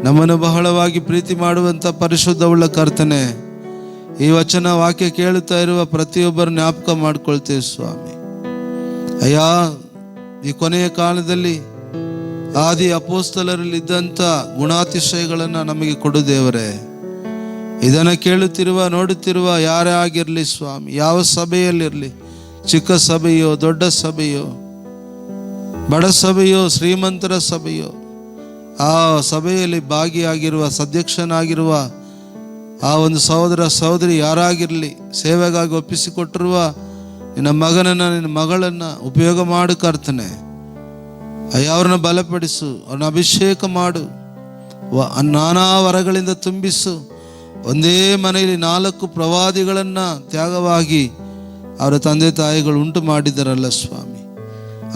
ನಮ್ಮನ್ನು ಬಹಳವಾಗಿ ಪ್ರೀತಿ ಮಾಡುವಂಥ ಪರಿಶುದ್ಧವುಳ್ಳ ಕರ್ತನೆ, ಈ ವಚನ ವಾಕ್ಯ ಕೇಳುತ್ತಾ ಇರುವ ಪ್ರತಿಯೊಬ್ಬರು ಜ್ಞಾಪಕ ಮಾಡ್ಕೊಳ್ತೇವೆ ಸ್ವಾಮಿ. ಅಯ್ಯ, ಈ ಕೊನೆಯ ಕಾಲದಲ್ಲಿ ಆದಿ ಅಪೋಸ್ತಲರಲ್ಲಿದ್ದಂಥ ಗುಣಾತಿಶಯಗಳನ್ನು ನಮಗೆ ಕೊಡು ದೇವರೇ. ಇದನ್ನು ಕೇಳುತ್ತಿರುವ, ನೋಡುತ್ತಿರುವ ಯಾರೇ ಆಗಿರಲಿ ಸ್ವಾಮಿ, ಯಾವ ಸಭೆಯಲ್ಲಿರಲಿ, ಚಿಕ್ಕ ಸಭೆಯೋ, ದೊಡ್ಡ ಸಭೆಯೋ, ಬಡ ಸಭೆಯೋ, ಶ್ರೀಮಂತರ ಸಭೆಯೋ, ಆ ಸಭೆಯಲ್ಲಿ ಭಾಗಿಯಾಗಿರುವ, ಅಧ್ಯಕ್ಷನಾಗಿರುವ ಆ ಒಂದು ಸಹೋದರ ಸಹೋದರಿ ಯಾರಾಗಿರಲಿ, ಸೇವೆಗಾಗಿ ಒಪ್ಪಿಸಿಕೊಟ್ಟಿರುವ ನಿನ್ನ ಮಗನನ್ನು, ನಿನ್ನ ಮಗಳನ್ನು ಉಪಯೋಗ ಮಾಡು ಕರ್ತನೆ. ಅಯ್ಯ, ಅವ್ರನ್ನ ಬಲಪಡಿಸು, ಅವ್ರನ್ನ ಅಭಿಷೇಕ ಮಾಡು, ನಾನಾ ವರಗಳಿಂದ ತುಂಬಿಸು. ಒಂದೇ ಮನೆಯಲ್ಲಿ 4 ಪ್ರವಾದಿಗಳನ್ನು ತ್ಯಾಗವಾಗಿ ಅವರ ತಂದೆ ತಾಯಿಗಳು ಉಂಟು ಮಾಡಿದರಲ್ಲ ಸ್ವಾಮಿ.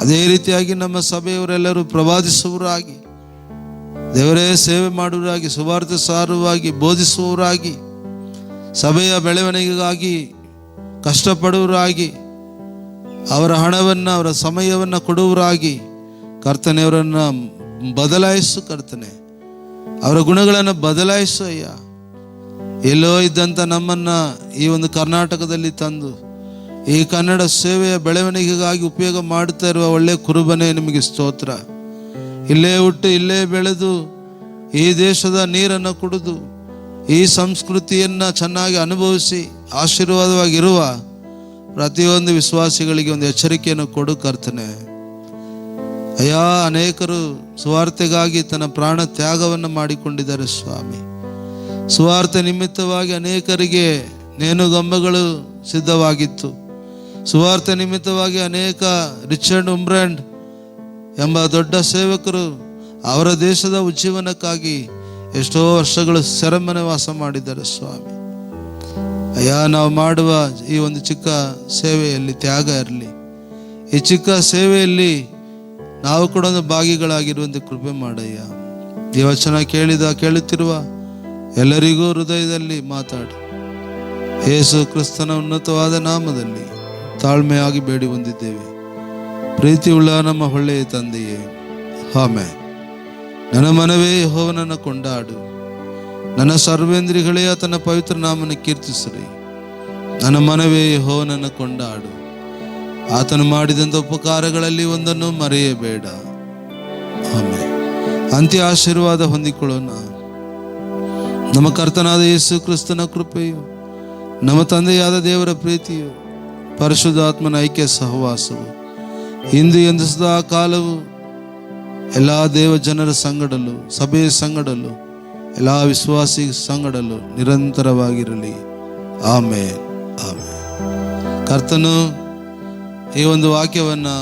ಅದೇ ರೀತಿಯಾಗಿ ನಮ್ಮ ಸಭೆಯವರೆಲ್ಲರೂ ಪ್ರವಾದಿಸುವವರಾಗಿ, ದೇವರೇ ಸೇವೆ ಮಾಡುವವರಾಗಿ, ಸುವಾರ್ತೆ ಸಾರುವಾಗಿ, ಬೋಧಿಸುವವರಾಗಿ, ಸಭೆಯ ಬೆಳವಣಿಗೆಗಾಗಿ ಕಷ್ಟಪಡುವವರಾಗಿ, ಅವರ ಹಣವನ್ನು, ಅವರ ಸಮಯವನ್ನು ಕೊಡುವವರಾಗಿ ಕರ್ತನೆಯವರನ್ನು ಬದಲಾಯಿಸು ಕರ್ತನೆ. ಅವರ ಗುಣಗಳನ್ನು ಬದಲಾಯಿಸು ಅಯ್ಯ. ಎಲ್ಲೋ ಇದ್ದಂಥ ನಮ್ಮನ್ನು ಈ ಒಂದು ಕರ್ನಾಟಕದಲ್ಲಿ ತಂದು ಈ ಕನ್ನಡ ಸೇವೆಯ ಬೆಳವಣಿಗೆಗಾಗಿ ಉಪಯೋಗ ಮಾಡುತ್ತಾ ಇರುವ ಒಳ್ಳೆಯ ಕುರುಬನೇ ನಿಮಗೆ ಸ್ತೋತ್ರ. ಇಲ್ಲೇ ಹುಟ್ಟು, ಇಲ್ಲೇ ಬೆಳೆದು, ಈ ದೇಶದ ನೀರನ್ನು ಕುಡಿದು, ಈ ಸಂಸ್ಕೃತಿಯನ್ನು ಚೆನ್ನಾಗಿ ಅನುಭವಿಸಿ ಆಶೀರ್ವಾದವಾಗಿರುವ ಪ್ರತಿಯೊಂದು ವಿಶ್ವಾಸಿಗಳಿಗೆ ಒಂದು ಎಚ್ಚರಿಕೆಯನ್ನು ಕೊಡು ಕರ್ತನೆ. ಅಯ್ಯ, ಅನೇಕರು ಸುವಾರ್ತೆಗಾಗಿ ತನ್ನ ಪ್ರಾಣ ತ್ಯಾಗವನ್ನು ಮಾಡಿಕೊಂಡಿದ್ದಾರೆ ಸ್ವಾಮಿ. ಸುವಾರ್ತೆ ನಿಮಿತ್ತವಾಗಿ ಅನೇಕರಿಗೆ ನೇಣುಗಂಬಗಳು ಸಿದ್ಧವಾಗಿತ್ತು. ಸುವಾರ್ತೆ ನಿಮಿತ್ತವಾಗಿ ಅನೇಕ ರಿಚರ್ಡ್ ಉಮ್ಬ್ರಾಂಡ್ ಎಂಬ ದೊಡ್ಡ ಸೇವಕರು ಅವರ ದೇಶದ ಉಜ್ಜೀವನಕ್ಕಾಗಿ ಎಷ್ಟೋ ವರ್ಷಗಳು ಸೆರೆಮನೆ ವಾಸ ಮಾಡಿದ್ದಾರೆ ಸ್ವಾಮಿ. ಅಯ್ಯ, ನಾವು ಮಾಡುವ ಈ ಒಂದು ಚಿಕ್ಕ ಸೇವೆಯಲ್ಲಿ ತ್ಯಾಗ ಇರಲಿ. ಈ ಚಿಕ್ಕ ಸೇವೆಯಲ್ಲಿ ನಾವು ಕೂಡ ಒಂದು ಭಾಗಿಗಳಾಗಿರುವಂತೆ ಕೃಪೆ ಮಾಡಯ್ಯ. ಈ ವಚನ ಕೇಳುತ್ತಿರುವ ಎಲ್ಲರಿಗೂ ಹೃದಯದಲ್ಲಿ ಮಾತಾಡು. ಯೇಸು ಕ್ರಿಸ್ತನ ಉನ್ನತವಾದ ನಾಮದಲ್ಲಿ ತಾಳ್ಮೆಯಾಗಿ ಬೇಡಿ ಹೊಂದಿದ್ದೇವೆ, ಪ್ರೀತಿಯುಳ್ಳ ನಮ್ಮ ಒಳ್ಳೆಯ ತಂದೆಯೇ, ಆಮೆನ್. ನನ್ನ ಮನವೇ ಯೆಹೋವನನ್ನು ಕೊಂಡಾಡು, ನನ್ನ ಸರ್ವೇಂದ್ರಿಗಳೇ ಆತನ ಪವಿತ್ರ ನಾಮನ ಕೀರ್ತಿಸಿರಿ. ನನ್ನ ಮನವೇ ಯೆಹೋವನನ್ನು ಕೊಂಡಾಡು, ಆತನು ಮಾಡಿದಂಥ ಉಪಕಾರಗಳಲ್ಲಿ ಒಂದನ್ನು ಮರೆಯಬೇಡ. ಆಮೆನ್. ಅಂತ್ಯ ಆಶೀರ್ವಾದ ಹೊಂದಿಕೊಳ್ಳೋಣ. ನಮ್ಮ ಕರ್ತನಾದ ಯೇಸು ಕ್ರಿಸ್ತನ ಕೃಪೆಯು, ನಮ್ಮ ತಂದೆಯಾದ ದೇವರ ಪ್ರೀತಿಯು, ಪರಿಶುದ್ಧಾತ್ಮನ ಐಕ್ಯ ಸಹವಾಸವು ಇಂದು ಎಂದು ಸದಾ ಕಾಲವು ಎಲ್ಲ ದೇವ ಜನರ ಸಂಗಡಲು, ಸಭೆಯ ಸಂಗಡಲು, ಎಲ್ಲ ವಿಶ್ವಾಸಿ ಸಂಗಡಲು ನಿರಂತರವಾಗಿರಲಿ. Amen, amen. ಕರ್ತನು ಈ ಒಂದು ವಾಕ್ಯವನ್ನು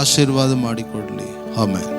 ಆಶೀರ್ವಾದ ಮಾಡಿಕೊಡಲಿ. ಆಮೆನ್.